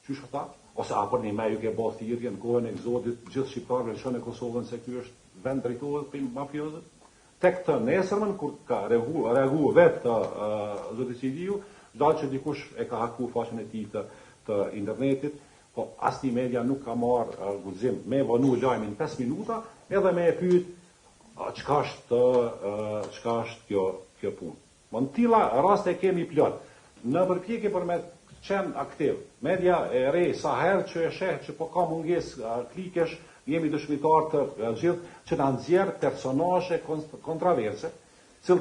qysh këta? Ose a për një me ju ke bërë thirrje në kohën e egzodit gjithë shqiptarëve lëshon e Kosovën se ky është vend drejtohet për mafiozët? Tek të nesërmën, kur ka reaguar vetë zoti Silviu, dalë që dikush e ka haku faqen e tij të internetit, po asnjë media nuk ka marrë guxim me vonu lajmin 5 minuta edhe me e pyet çka është kjo punë. Në tilla raste kemi plot. Në përpjekje për me qenë aktiv, media e re sa herë që e sheh që po ka mungesë klikesh, jemi dëshmitar të gjithë që na nxjerr personazhe kontroverse, që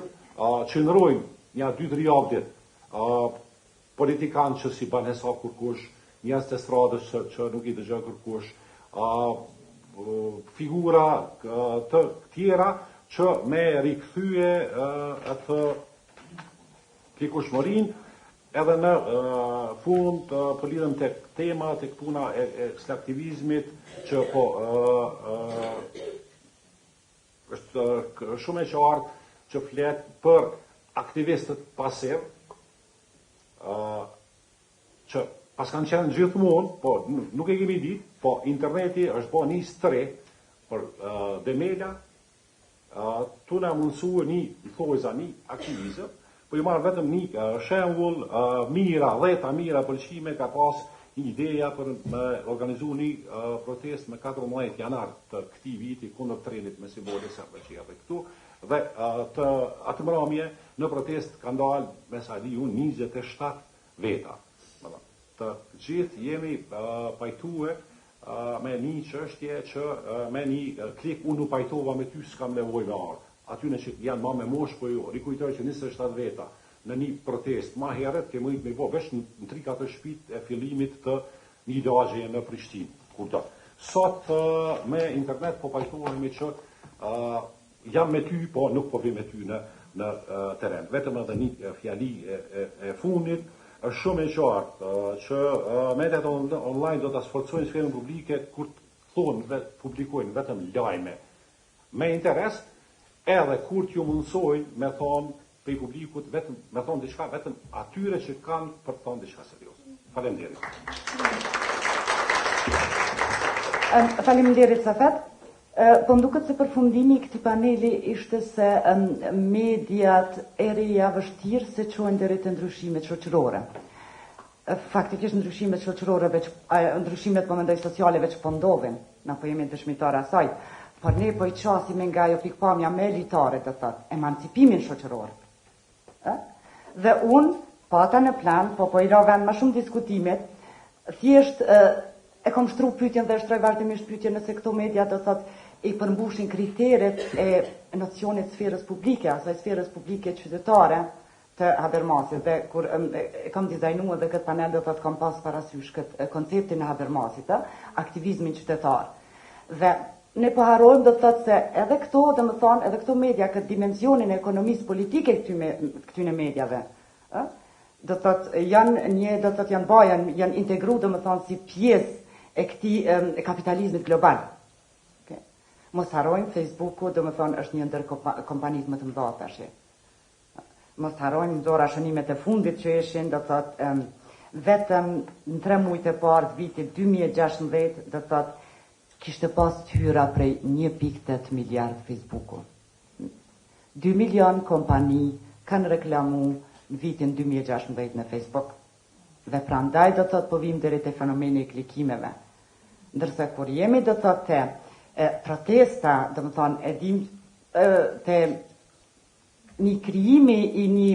ndrojnë një 2-3 javë ditë, politikanë që si ban hesab kurkush, njerëz të stradës që nuk i dëgjon kurkush, figura të tjera që me rikthye atë klikueshmërinë edhe në fund po lidhem tek tema, tek puna e kësaj aktivizmit që po është shumë e qartë që flet për aktivistët pasiv që pas kanë qenë gjithmonë, po nuk e kemi ditë, po interneti është bërë një stre për demela, tu na mundësua një aktivizëm, po i marrë vetëm një shembull mira, 10 mira pëlqime ka pas një ideja për me organizu një protest me 14 janar të këtij viti kundër trenit me simbole serbe që janë këtu, dhe atë mbrëmje në protest ka ndalë me sa di unë 27 veta. Të gjithë jemi pajtue me një çështje që me një klik unë nuk pajtova me ty s'kam nevojë me ardh. Aty në që janë ma me mosh, po ju rikujtoj që 27 veta në një protest. Ma herët ke mujt me bo vesh në 3-4 shtëpit e fillimit të një dagje në Prishtinë. Kupton. Sot me internet po pajtohemi që jam me ty, po nuk po vi me ty në teren. Vetëm edhe një fjali e fundit, është shumë e qartë që mediat online do të sforcojnë sferën publike kur thonë, publikojnë vetëm lajme me interes, edhe kur t'ju mundsojnë me thonë për publikut, me thonë diçka vetëm atyre që kanë për të thonë diçka serios. Faleminderit. Faleminderit Safet. Po nduket se përfundimi i këtij paneli ishte se mediat e reja vështirë se çojnë deri te ndryshimet shoqërore. Faktikisht ndryshimet shoqërore ndryshimet po mendoj sociale veç po ndodhin, na po jemi dëshmitar asaj, por ne po i qasim nga ajo pikpamja më elitare të thotë, emancipimin shoqëror. Dhe unë pata në plan, po i ra vend më shumë diskutimet, thjesht e kom shtru pyetjen dhe shtroj vazhdimisht pyetjen nëse këto media do thotë i përmbushin kriteret e nocionit sferës publike, asaj sferës publike qytetare të Habermasit. Dhe kur e kam dizajnuar dhe këtë panel do thotë kam pas parasysh këtë konceptin e Habermasit, aktivizmin qytetar. Dhe ne po harrojmë do thotë se edhe këto, domethënë edhe këto media këtë dimensionin e ekonomisë politike këtyre mediave, do thotë janë integruar domethënë si pjesë e këtij kapitalizmit global. Mos harrojmë Facebooku, domethënë është një ndër kompanitë më të mëdha tash. Mos harrojmë nxora shënimet e fundit që ishin, do thotë vetëm në 3 muajt e parë të vitit 2016, do thotë kishte pas hyra prej 1.8 miliard Facebooku. 2 milion kompani kanë reklamu në vitin 2016 në Facebook. Dhe prandaj do thotë po vim deri te fenomeni i klikimeve. Ndërsa kur jemi do thotë te protesta, domethënë e dim te një krijimi i një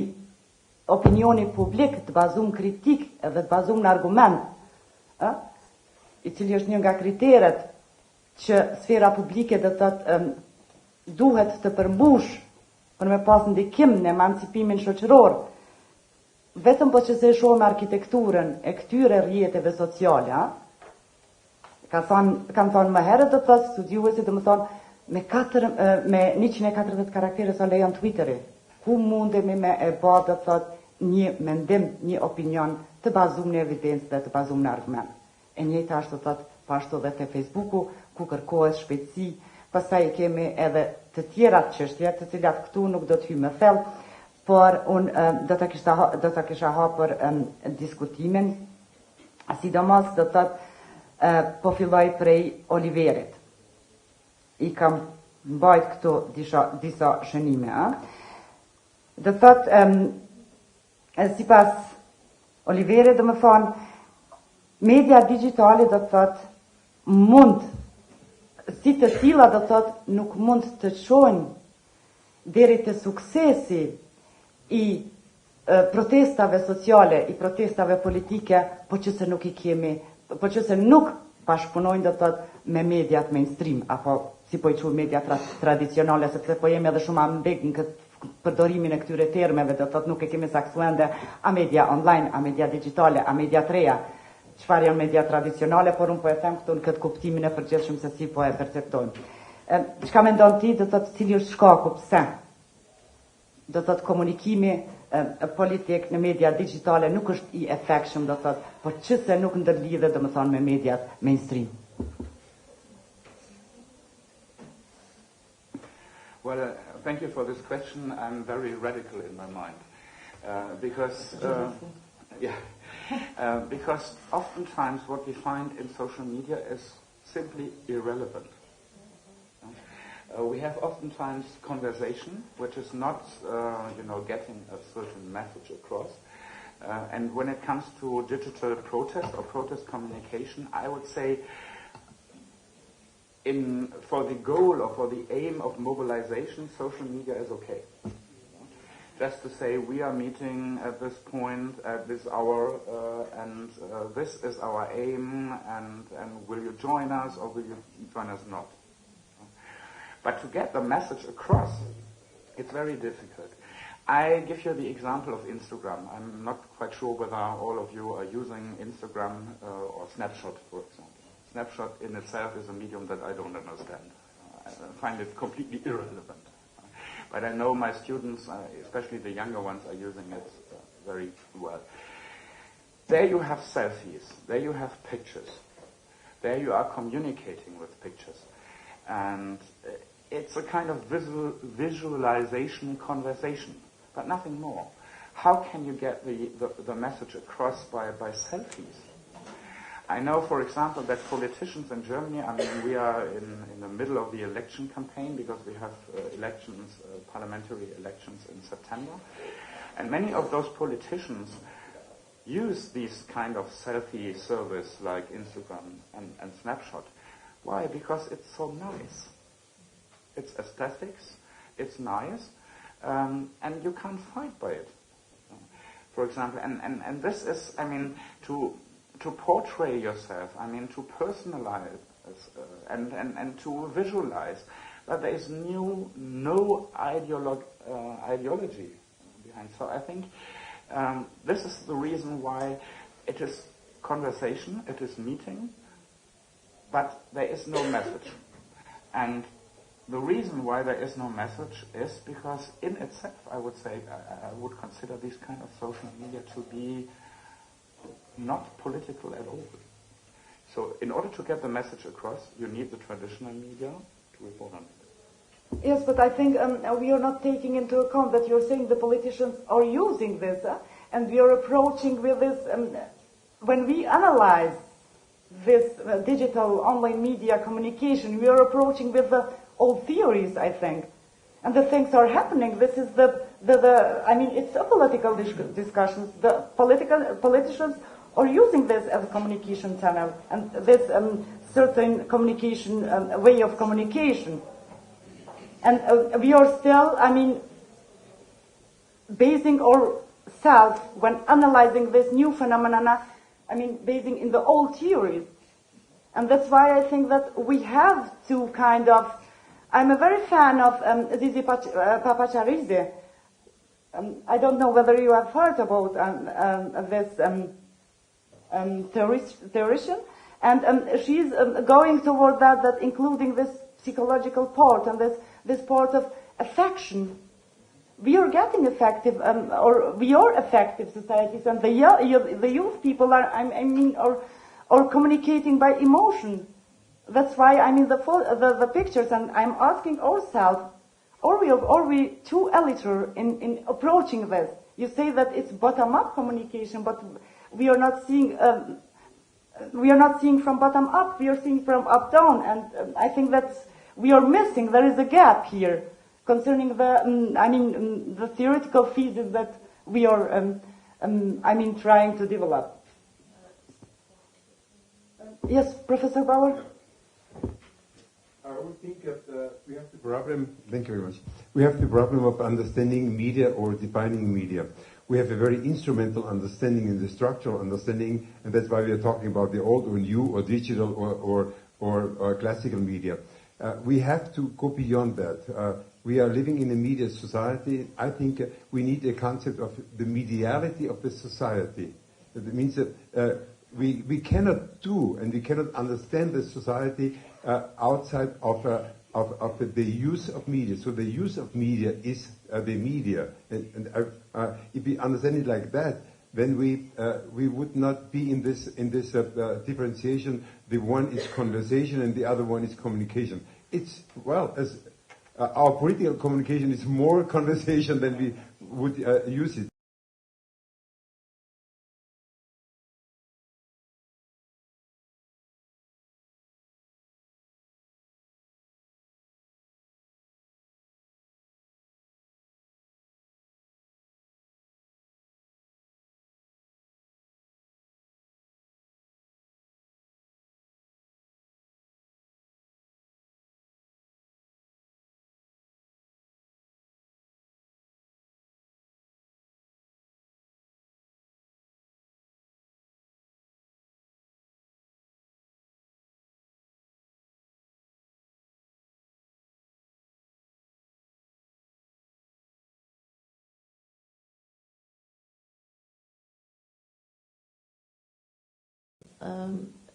opinioni publik të bazuar kritik edhe të bazuar në argument, i cili është një nga kriteret që sfera publike do thotë duhet të përmbush për me pas ndikim në emancipimin shoqëror, vetëm po që se shohim arkitekturën e këtyre rrjeteve sociale, kanë thonë më herët do të thotë studiuesit domethënë me 140 karaktere sa lejon Twitteri, ku mundemi me e bë do të thotë një mendim, një opinion të bazuar në evidencë dhe të bazuar në argument. E njëjta është do të thotë po ashtu edhe te Facebooku, ku kërkohet shpejtësi, pastaj kemi edhe të tjera çështje, të cilat këtu nuk do të hyj më thellë, por unë do ta kisha hapur diskutimin, sidomos do të thotë po filloj prej Oliverit. I kam mbajt këtu disa shënime. Do thotë, sipas Oliverit, do më thonë, media digjitale do thotë mund, si të tilla do thotë nuk mund të çojnë deri te suksesi i protestave sociale, i protestave politike, po që se nuk i kemi, po që se nuk bashkëpunojnë do thotë me mediat mainstream, apo si po i quajmë media tradicionale, sepse po jemi edhe shumë ambig në këtë përdorimin e këtyre termeve, do thotë nuk e kemi saktuende a media online, a media digjitale, a media të reja, çfarë janë media tradicionale, por unë po e them këtu në këtë kuptimin e përgjithshëm se si po e perceptojmë. Çka mendon ti, do thotë cili është shkaku, pse? Do thotë komunikimi politik në media digjitale nuk është i efektshëm, do thotë, por çse nuk ndërlidhet domethënë me mediat mainstream. Well, thank you for this question. I'm very radical in my mind because because oftentimes what we find in social media is simply irrelevant. We have oftentimes conversation which is not, getting a certain message across. And when it comes to digital protest or protest communication, I would say for the goal or for the aim of mobilization, social media is okay. Just to say we are meeting at this point, at this hour, and this is our aim, and will you join us or will you join us not? But to get the message across, it's very difficult. I give you the example of Instagram. I'm not quite sure whether all of you are using Instagram or Snapshot, for example. Snapshot in itself is a medium that I don't understand. I find it completely irrelevant. But I know my students, especially the younger ones, are using it very well. There you have selfies. There you have pictures. There you are communicating with pictures. And it's a kind of visualization conversation, but nothing more. How can you get the message across by selfies? I know, for example, that politicians in Germany, I mean, we are in the middle of the election campaign because we have elections, parliamentary elections in September. And many of those politicians use these kind of selfie service like Instagram and Snapshot. Why? Because it's so nice. It's aesthetics, it's nice, and you can't fight by it. For example, and this is, I mean, to portray yourself, I mean, to personalize and to visualize that there is no ideology behind. So I think this is the reason why it is conversation, it is meeting, but there is no message. And the reason why there is no message is because in itself, I would say, I would consider these kind of social media to be not political at all. So in order to get the message across, you need the traditional media to report on it. Yes, but I think we are not taking into account that you're saying the politicians are using this, and we are approaching with this, when we analyze this digital online media communication, we are approaching with the old theories, I think. And the things are happening. This is I mean, it's a political discussions. The politicians are using this as a communication channel, and this certain communication, way of communication. And we are still, I mean, basing ourselves, when analyzing this new phenomena, I mean, basing in the old theories. And that's why I think that we have to kind of, I'm a very fan of Zizi Papacharidze. I don't know whether you have heard about this theorician, and she's going toward that including this psychological part and this part of affection. We are getting effective, or we are effective societies, and the youth people are communicating by emotion. That's why I mean the pictures, and I'm asking ourselves, are we too elitary in approaching this? You say that it's bottom-up communication, but we are not seeing from bottom up. We are seeing from up down, and I think that we are missing. There is a gap here concerning the theoretical thesis that we are trying to develop. Yes, Professor Bauer. I would think that we have the problem. Thank you very much. We have the problem of understanding media or defining media. We have a very instrumental understanding in the structural understanding, and that's why we are talking about the old or new or digital or classical media. We have to go beyond that. We are living in a media society. I think we need a concept of the mediality of the society. That means that we cannot do and we cannot understand the society outside of the use of media. So the use of media is the media, and if we understand it like that, then we would not be in this differentiation. The one is conversation and the other one is communication. It's as our political communication is more conversation than we would use it.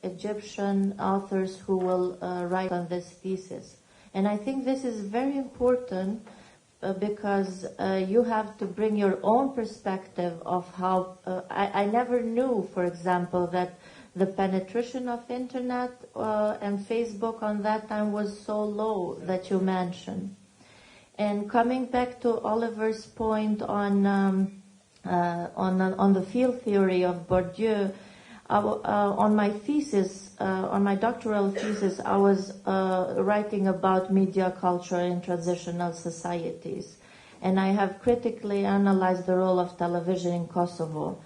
Egyptian authors who will write on this thesis. And I think this is very important because you have to bring your own perspective of how... I never knew, for example, that the penetration of internet and Facebook on that time was so low that you mentioned. And coming back to Oliver's point on the field theory of Bourdieu, on my thesis, on my doctoral thesis, I was writing about media culture in transitional societies, and I have critically analyzed the role of television in Kosovo.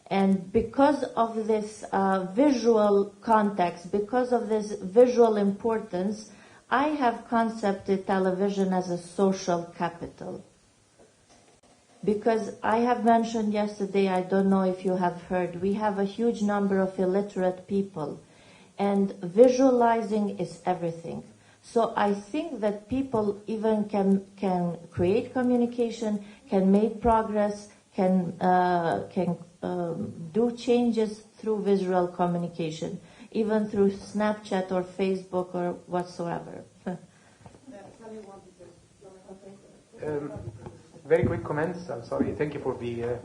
And because of this visual context, because of this visual importance, I have concepted television as a social capital. Because I have mentioned yesterday, I don't know if you have heard, we have a huge number of illiterate people, and visualizing is everything. So I think that people even can create communication, can make progress, can do changes through visual communication, even through Snapchat or Facebook or whatsoever. Very quick comments. I'm sorry. Thank you for the,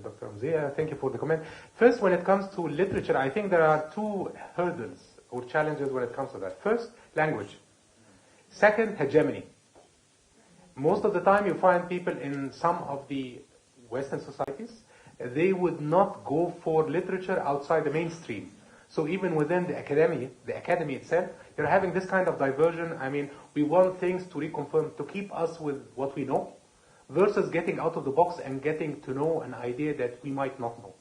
Dr. Mzia. Thank you for the comment. First, when it comes to literature, I think there are two hurdles or challenges when it comes to that. First, language. Second, hegemony. Most of the time you find people in some of the Western societies, they would not go for literature outside the mainstream. So even within the academy itself, you're having this kind of diversion. I mean, we want things to reconfirm, to keep us with what we know, versus getting out of the box and getting to know an idea that we might not know.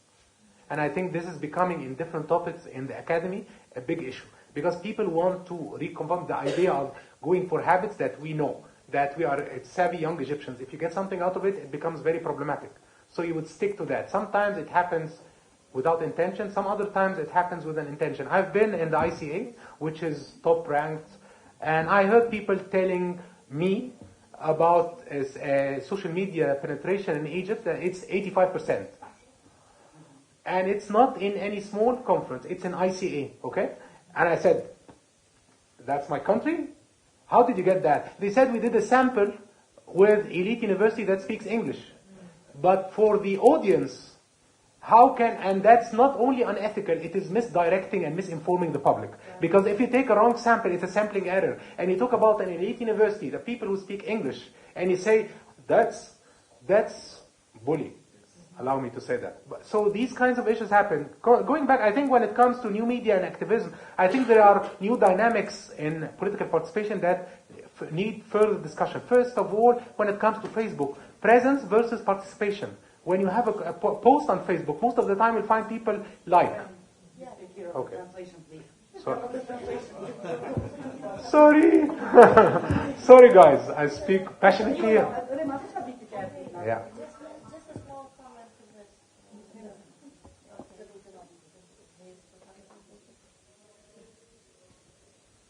And I think this is becoming, in different topics in the academy, a big issue. Because people want to reconfirm the idea of going for habits that we know, that we are savvy young Egyptians. If you get something out of it, it becomes very problematic. So you would stick to that. Sometimes it happens without intention. Some other times it happens with an intention. I've been in the ICA, which is top ranked, and I heard people telling me about social media penetration in Egypt, that it's 85%. And it's not in any small conference, it's in ICA, okay? And I said, that's my country? How did you get that? They said we did a sample with elite university that speaks English. But for the audience, how can, and that's not only unethical, it is misdirecting and misinforming the public. Because if you take a wrong sample, it's a sampling error. And you talk about an elite university, the people who speak English, and you say, that's bully. Allow me to say that. So these kinds of issues happen. Going back, I think when it comes to new media and activism, I think there are new dynamics in political participation that need further discussion. First of all, when it comes to Facebook, presence versus participation. When you have a post on Facebook, most of the time you'll find people like. Okay. Sorry. Sorry guys, I speak passionately. Yeah. Just a small comment to this.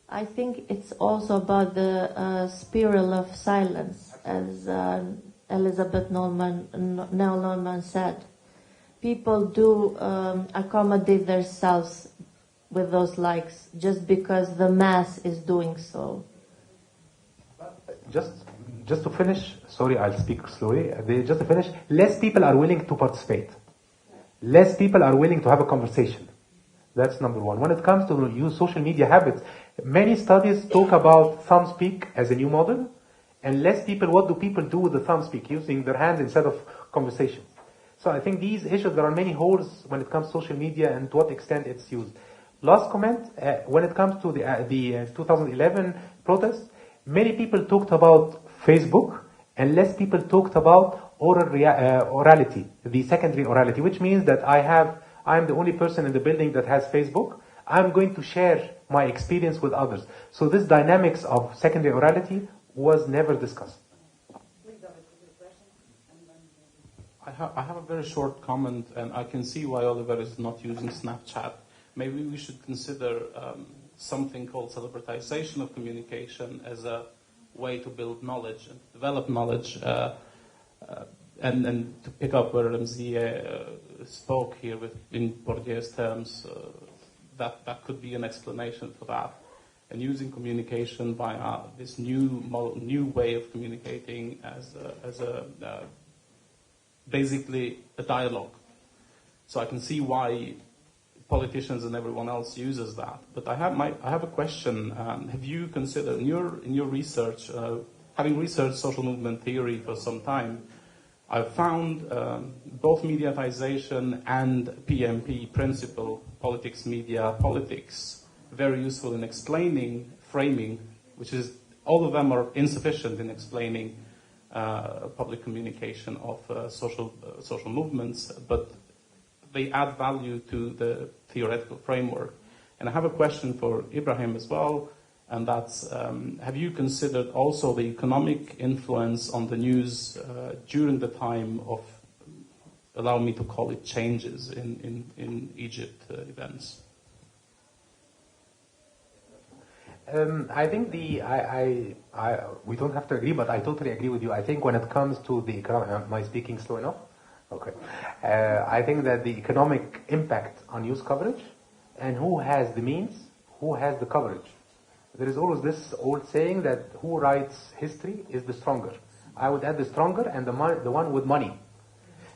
I think it's also about the spiral of silence, as Elizabeth Neumann said. People do accommodate themselves with those likes just because the mass is doing so. Just to finish, sorry, I'll speak slowly. Just to finish, less people are willing to participate. Less people are willing to have a conversation. That's number one. When it comes to use social media habits, many studies talk about thumbspeak as a new model, and less people, what do people do with the thumbspeak, using their hands instead of conversation? So I think these issues, there are many holes when it comes to social media and to what extent it's used. Last comment, when it comes to the 2011 protest, many people talked about Facebook, and less people talked about orality, the secondary orality, which means that I'm the only person in the building that has Facebook. I'm going to share my experience with others. So this dynamics of secondary orality was never discussed. I have a very short comment, and I can see why Oliver is not using Snapchat. Maybe we should consider something called celebritization of communication as a way to build knowledge and develop knowledge, and to pick up where Ramzi spoke here in Bourdieu's terms, that could be an explanation for that. And using communication via this new way of communicating as basically a dialogue. So I can see why politicians and everyone else uses that. But I have a question. Have you considered in your research, having researched social movement theory for some time, I've found both mediatization and PMP principle, politics, media, politics, very useful in explaining framing, which is all of them are insufficient in explaining public communication of social movements, but they add value to the theoretical framework. And I have a question for Ibrahim as well, and that's, have you considered also the economic influence on the news during the time of, allow me to call it, changes in Egypt events? I think we don't have to agree, but I totally agree with you. I think when it comes to the economic, am I speaking slow enough? Okay. I think that the economic impact on news coverage and who has the means, who has the coverage. There is always this old saying that who writes history is the stronger. I would add the stronger and the one with money.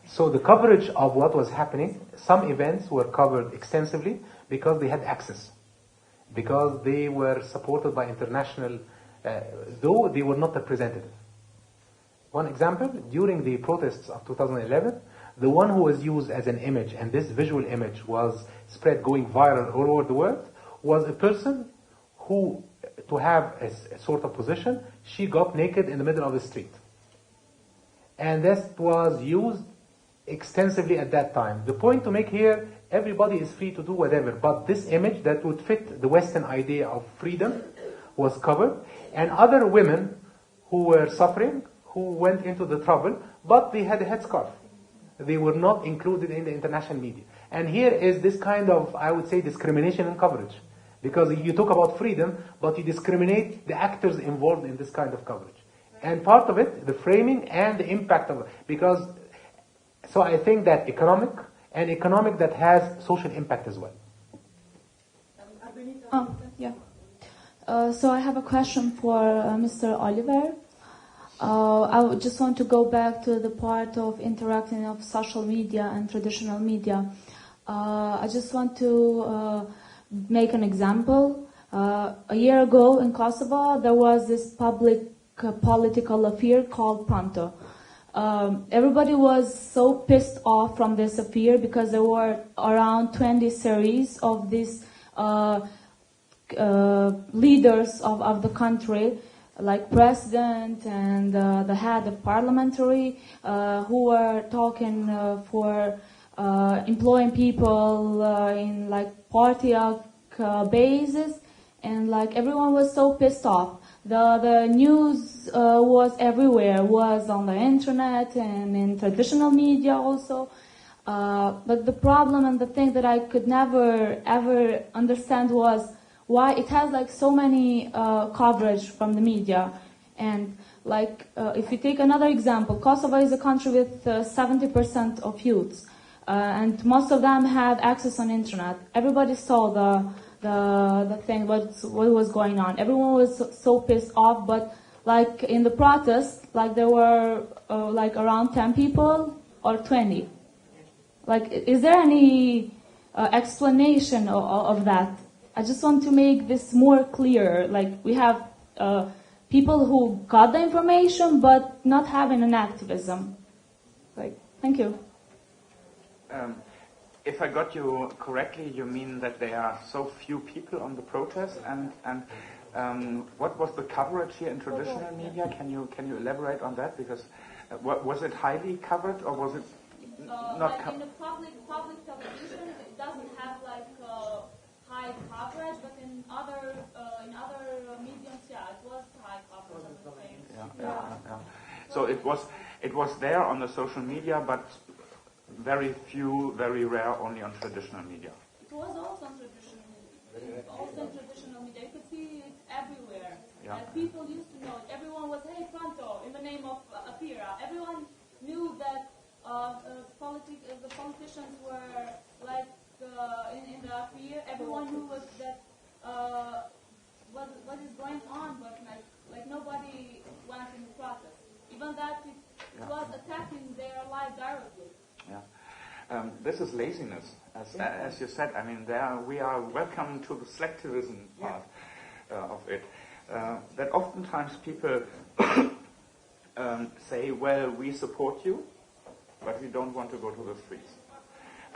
So the coverage of what was happening, some events were covered extensively because they had access, because they were supported by international, though they were not representative. One example, during the protests of 2011, the one who was used as an image, and this visual image was spread going viral all over the world, was a person who, to have a sort of position, she got naked in the middle of the street. And that was used extensively at that time. The point to make here, everybody is free to do whatever, but this image that would fit the Western idea of freedom was covered, and other women who were suffering, who went into the trouble, but they had a headscarf. They were not included in the international media. And here is this kind of, I would say, discrimination in coverage. Because you talk about freedom, but you discriminate the actors involved in this kind of coverage. And part of it, the framing and the impact of it. Because, so I think that economic that has social impact as well. Yeah. So I have a question for Mr. Oliver. I would just want to go back to the part of interacting of social media and traditional media. I just want to make an example. A year ago in Kosovo, there was this public political affair called Pronto. Everybody was so pissed off from this affair because there were around 20 series of these leaders of the country, like president and the head of parliamentary, who were talking for employing people in like party basis, and like everyone was so pissed off. The news was everywhere, was on the internet and in traditional media also. But the problem and the thing that I could never ever understand was why it has like so many coverage from the media. And like if you take another example, Kosovo is a country with 70% of youths, and most of them have access on internet. Everybody saw the thing, what was going on. Everyone was so pissed off, but like in the protest, like there were like around 10 people or 20. Like, is there any explanation of that? I just want to make this more clear. Like, we have people who got the information, but not having an activism. Like, thank you. If I got you correctly, you mean that there are so few people on the protest, and what was the coverage here in traditional media? Can you elaborate on that? Because was it highly covered, or was it not? Like in the public television, it doesn't have like high coverage, but in other mediums, yeah, it was high coverage of the things. Yeah. So it was there on the social media, but very few, very rare, only on traditional media. It was also on traditional media. Also in traditional media, you could see it everywhere. Yeah. And people used to know it. Everyone was, hey, Pronto, in the name of Apira. Everyone knew that the politicians were like in the last year, everyone knew that what is going on, but like nobody went in the process. Even that it was attacking their life directly. Yeah. This is laziness, as you said. I mean, we are welcome to the selectivism part of it. That oftentimes people say, well, we support you, but we don't want to go to the streets.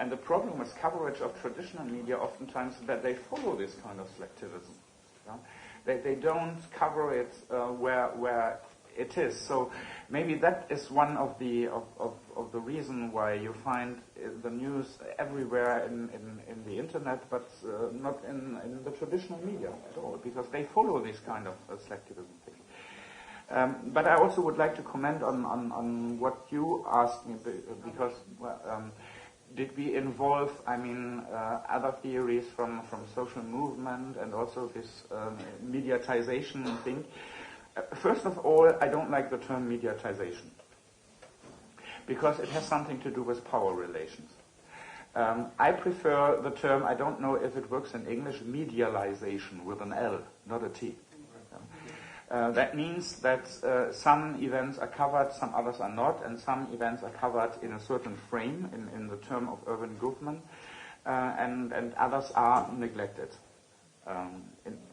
And the problem with coverage of traditional media oftentimes is that they follow this kind of selectivism. They don't cover it where it is. So maybe that is one of the reason why you find the news everywhere in the internet, but not in the traditional media at all, because they follow this kind of selectivism thing. But I also would like to comment on what you asked me, because did we involve, other theories from social movement and also this mediatization thing? First of all, I don't like the term mediatization, because it has something to do with power relations. I prefer the term, I don't know if it works in English, medialization with an L, not a T. That means that some events are covered, some others are not, and some events are covered in a certain frame, in the term of urban government, and others are neglected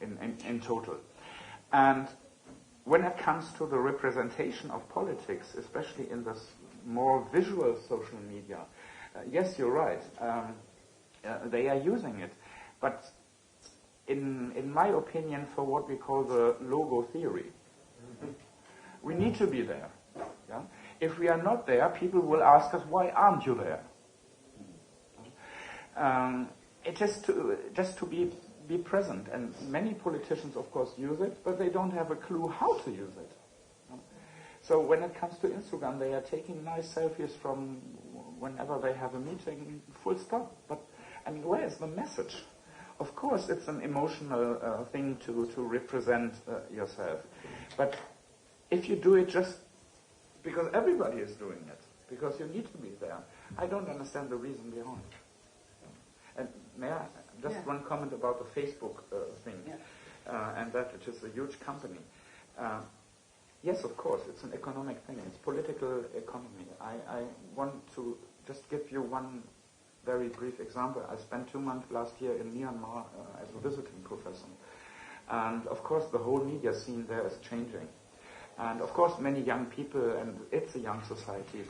in total. And when it comes to the representation of politics, especially in this more visual social media, yes, you're right. They are using it, but in my opinion, for what we call the logo theory. We need to be there. Yeah? If we are not there, people will ask us, why aren't you there? It is just to be present, and many politicians, of course, use it, but they don't have a clue how to use it. So when it comes to Instagram, they are taking nice selfies from whenever they have a meeting, full stop. But where is the message? Of course, it's an emotional thing to represent yourself. But if you do it just because everybody is doing it, because you need to be there, I don't understand the reason behind. And may I just one comment about the Facebook thing, and that it is a huge company. Yes, of course, it's an economic thing. It's political economy. I want to just give you one very brief example. I spent 2 months last year in Myanmar as a visiting professor. And of course the whole media scene there is changing. And of course many young people, and it's a young society,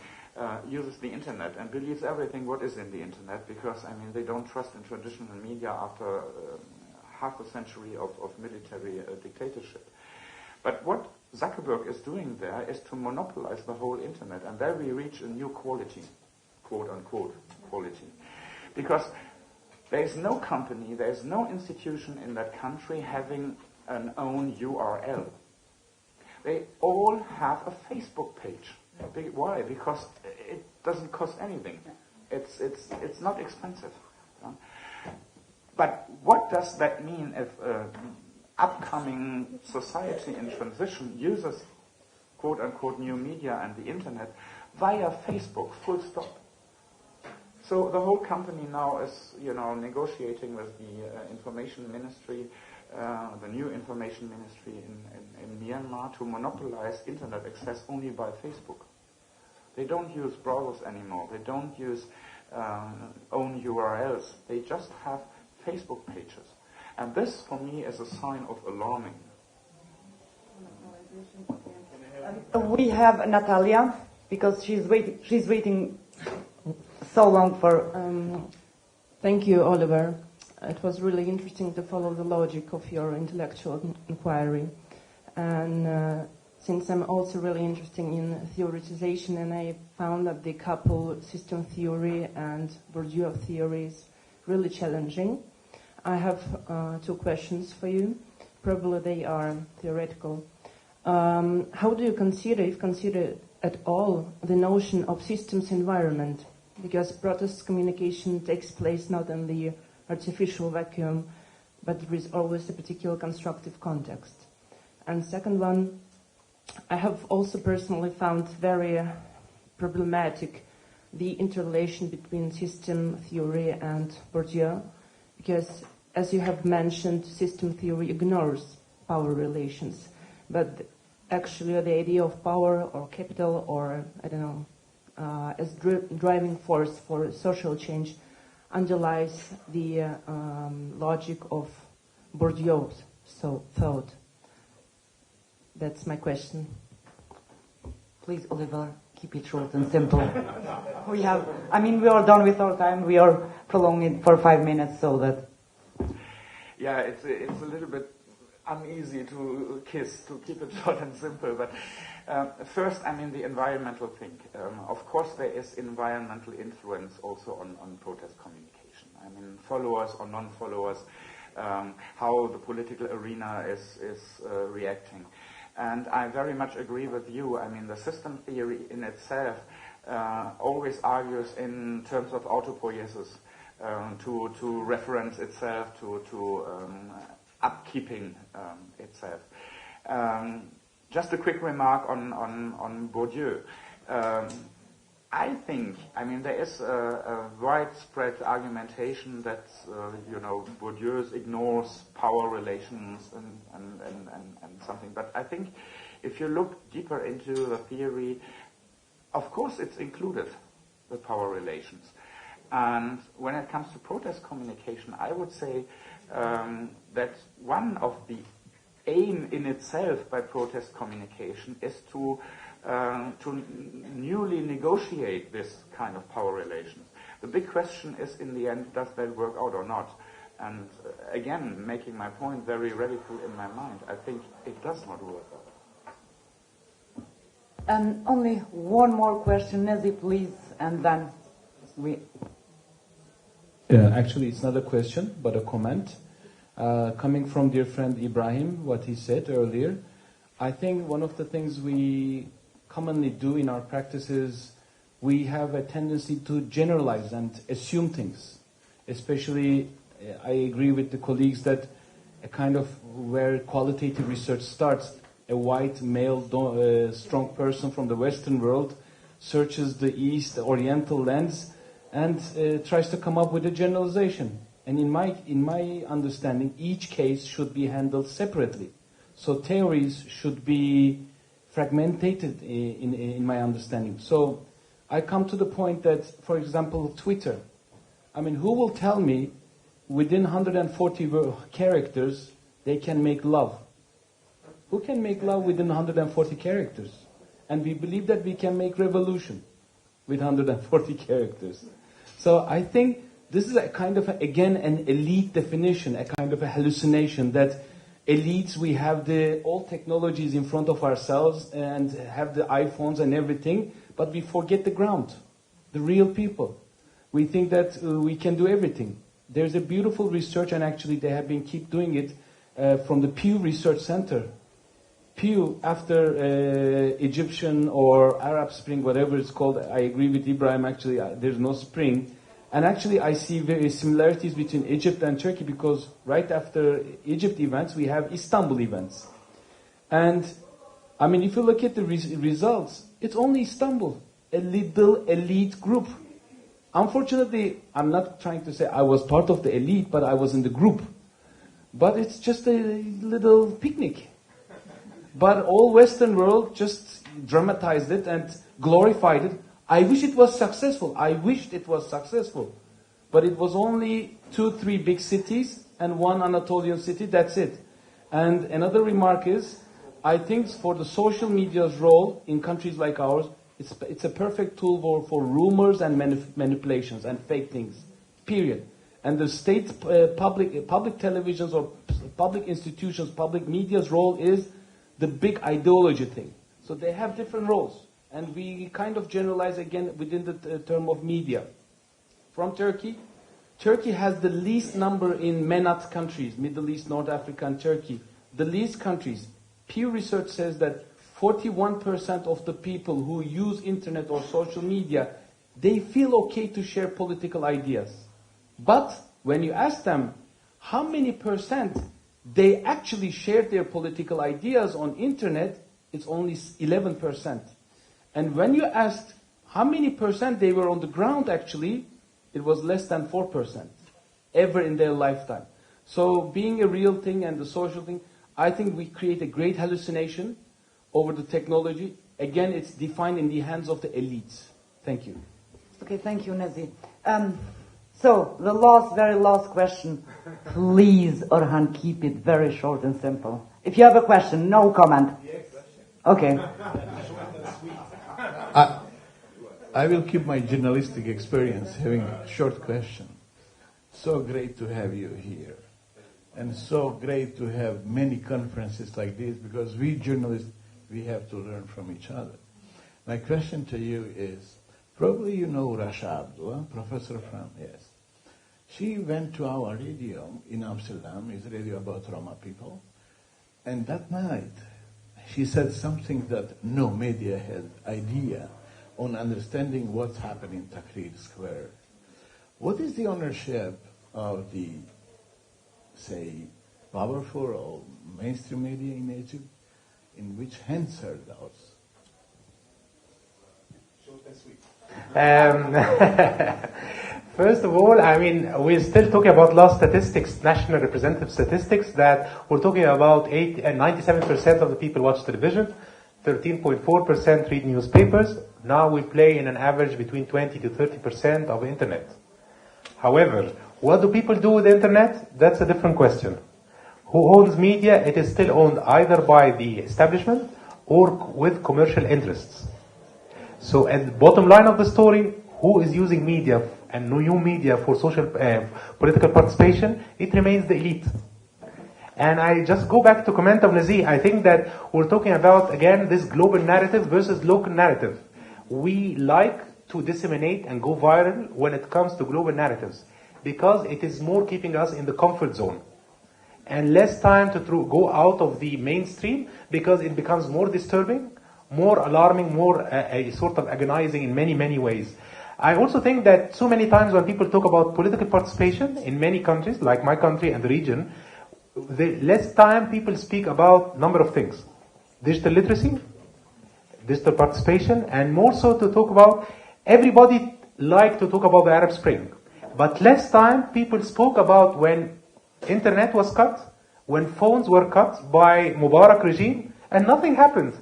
uses the internet and believes everything what is in the internet, because they don't trust in traditional media after half a century of military dictatorship. But what Zuckerberg is doing there is to monopolize the whole internet, and there we reach a new quality, quote unquote quality. Because there is no company, there is no institution in that country having an own URL. They all have a Facebook page. Why? Because it doesn't cost anything. It's not expensive. But what does that mean if upcoming society in transition uses quote unquote new media and the internet via Facebook, full stop? So the whole company now is, negotiating with the information ministry, the new information ministry in Myanmar, to monopolize internet access only by Facebook. They don't use browsers anymore. They don't use own URLs. They just have Facebook pages. And this, for me, is a sign of alarming. We have Natalia, because she's waiting so long for... Thank you, Oliver. It was really interesting to follow the logic of your intellectual inquiry. And since I'm also really interested in theoretization, and I found that the couple system theory and Bourdieu theory is really challenging, I have 2 questions for you. Probably they are theoretical. How do you consider at all, the notion of systems environment? Because protest communication takes place not in the artificial vacuum, but there is always a particular constructive context. And second one, I have also personally found very problematic the interrelation between system theory and Bourdieu, because, as you have mentioned, system theory ignores power relations, but actually the idea of power or capital or, I don't know, as driving force for social change underlies the logic of Bourdieu's thought. That's my question. Please, Oliver, keep it short and simple. We are done with our time. We are prolonging it for 5 minutes so that... Yeah, it's a little bit uneasy to keep it short and simple, but first, the environmental thing. Of course, there is environmental influence also on protest communication. Followers or non-followers, how the political arena is reacting. And I very much agree with you. The system theory in itself always argues in terms of autopoiesis, to reference itself, to upkeeping itself. Just a quick remark on Bourdieu. I think, there is a widespread argumentation that, Bourdieu ignores power relations and something. But I think if you look deeper into the theory, of course it's included, the power relations. And when it comes to protest communication, I would say that one of the aim in itself by protest communication is to newly negotiate this kind of power relations. The big question is, in the end, does that work out or not? And again, making my point very radical in my mind, I think it does not work out. And only one more question, Nazi, please, and then we... Actually, it's not a question, but a comment. Coming from dear friend Ibrahim, what he said earlier, I think one of the things we commonly do in our practices, we have a tendency to generalize and assume things. Especially, I agree with the colleagues that a kind of where qualitative research starts, a white, male, strong person from the Western world searches the East, the Oriental lens, and tries to come up with a generalization. And in my understanding, each case should be handled separately. So theories should be fragmented in my understanding. So I come to the point that, for example, Twitter. Who will tell me within 140 characters they can make love? Who can make love within 140 characters? And we believe that we can make revolution with 140 characters. So I think this is a kind of, again, an elite definition, a kind of a hallucination that elites, we have all technologies in front of ourselves and have the iPhones and everything, but we forget the ground, the real people. We think that we can do everything. There's a beautiful research, and actually they have been keep doing it, from the Pew Research Center. Pew, after Egyptian or Arab Spring, whatever it's called, I agree with Ibrahim, actually, there's no spring. And actually, I see very similarities between Egypt and Turkey, because right after Egypt events, we have Istanbul events. And, if you look at the results, it's only Istanbul, a little elite group. Unfortunately, I'm not trying to say I was part of the elite, but I was in the group. But it's just a little picnic. But all Western world just dramatized it and glorified it. I wish it was successful. I wished it was successful. But it was only 2-3 big cities and one Anatolian city, that's it. And another remark is, I think for the social media's role in countries like ours, it's a perfect tool for rumors and manipulations and fake things, period. And the state public televisions or public institutions, public media's role is the big ideology thing. So they have different roles. And we kind of generalize again within the term of media. From Turkey, Turkey has the least number in MENAT countries, Middle East, North Africa, and Turkey. The least countries. Pew Research says that 41% of the people who use internet or social media, they feel okay to share political ideas. But when you ask them how many percent they actually shared their political ideas on internet, it's only 11%. And when you asked how many percent they were on the ground actually, it was less than 4%. ever in their lifetime. So being a real thing and the social thing, I think we create a great hallucination over the technology. Again, it's defined in the hands of the elites. Thank you. Okay, thank you, Nazi. So, the very last question. Please, Orhan, keep it very short and simple. If you have a question, no comment. Okay. I will keep my journalistic experience having a short question. So great to have you here. And so great to have many conferences like this, because we journalists, we have to learn from each other. My question to you is, probably you know Rasha Abdullah, professor from, yes. She went to our radio in Amsterdam, it's a radio about Roma people, and that night she said something that no media had idea on understanding what's happening in Tahrir Square. What is the ownership of the, say, powerful or mainstream media in Egypt? In which hands are those? Short and sweet. First of all, I mean, we're still talking about last statistics, national representative statistics, that we're talking about 97% of the people watch television, 13.4% read newspapers. Now we play in an average between 20 to 30% of internet. However, what do people do with the internet? That's a different question. Who owns media? It is still owned either by the establishment or with commercial interests. So at the bottom line of the story, who is using media and new media for social political participation? It remains the elite. And I just go back to comment of Nazi. I think that we're talking about, again, this global narrative versus local narrative. We like to disseminate and go viral when it comes to global narratives, because it is more keeping us in the comfort zone. And less time to go out of the mainstream, because it becomes more disturbing, more alarming, more sort of agonizing in many, many ways. I also think that so many times when people talk about political participation in many countries, like my country and the region, the less time people speak about number of things. Digital literacy, digital participation, and more so to talk about, everybody liked to talk about the Arab Spring. But less time people spoke about when internet was cut, when phones were cut by Mubarak regime, and nothing happened.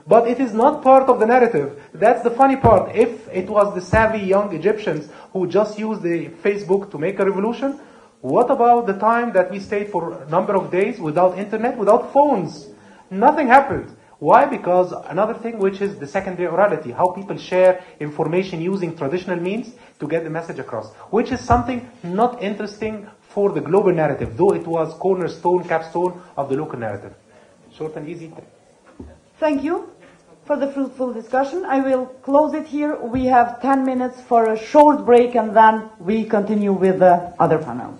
But it is not part of the narrative. That's the funny part. If it was the savvy young Egyptians who just used the Facebook to make a revolution, what about the time that we stayed for a number of days without internet, without phones? Nothing happened. Why? Because another thing, which is the secondary orality, how people share information using traditional means to get the message across, which is something not interesting for the global narrative, though it was cornerstone, capstone of the local narrative. Short and easy. Thank you for the fruitful discussion. I will close it here. We have 10 minutes for a short break, and then we continue with the other panel.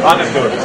Anekdote.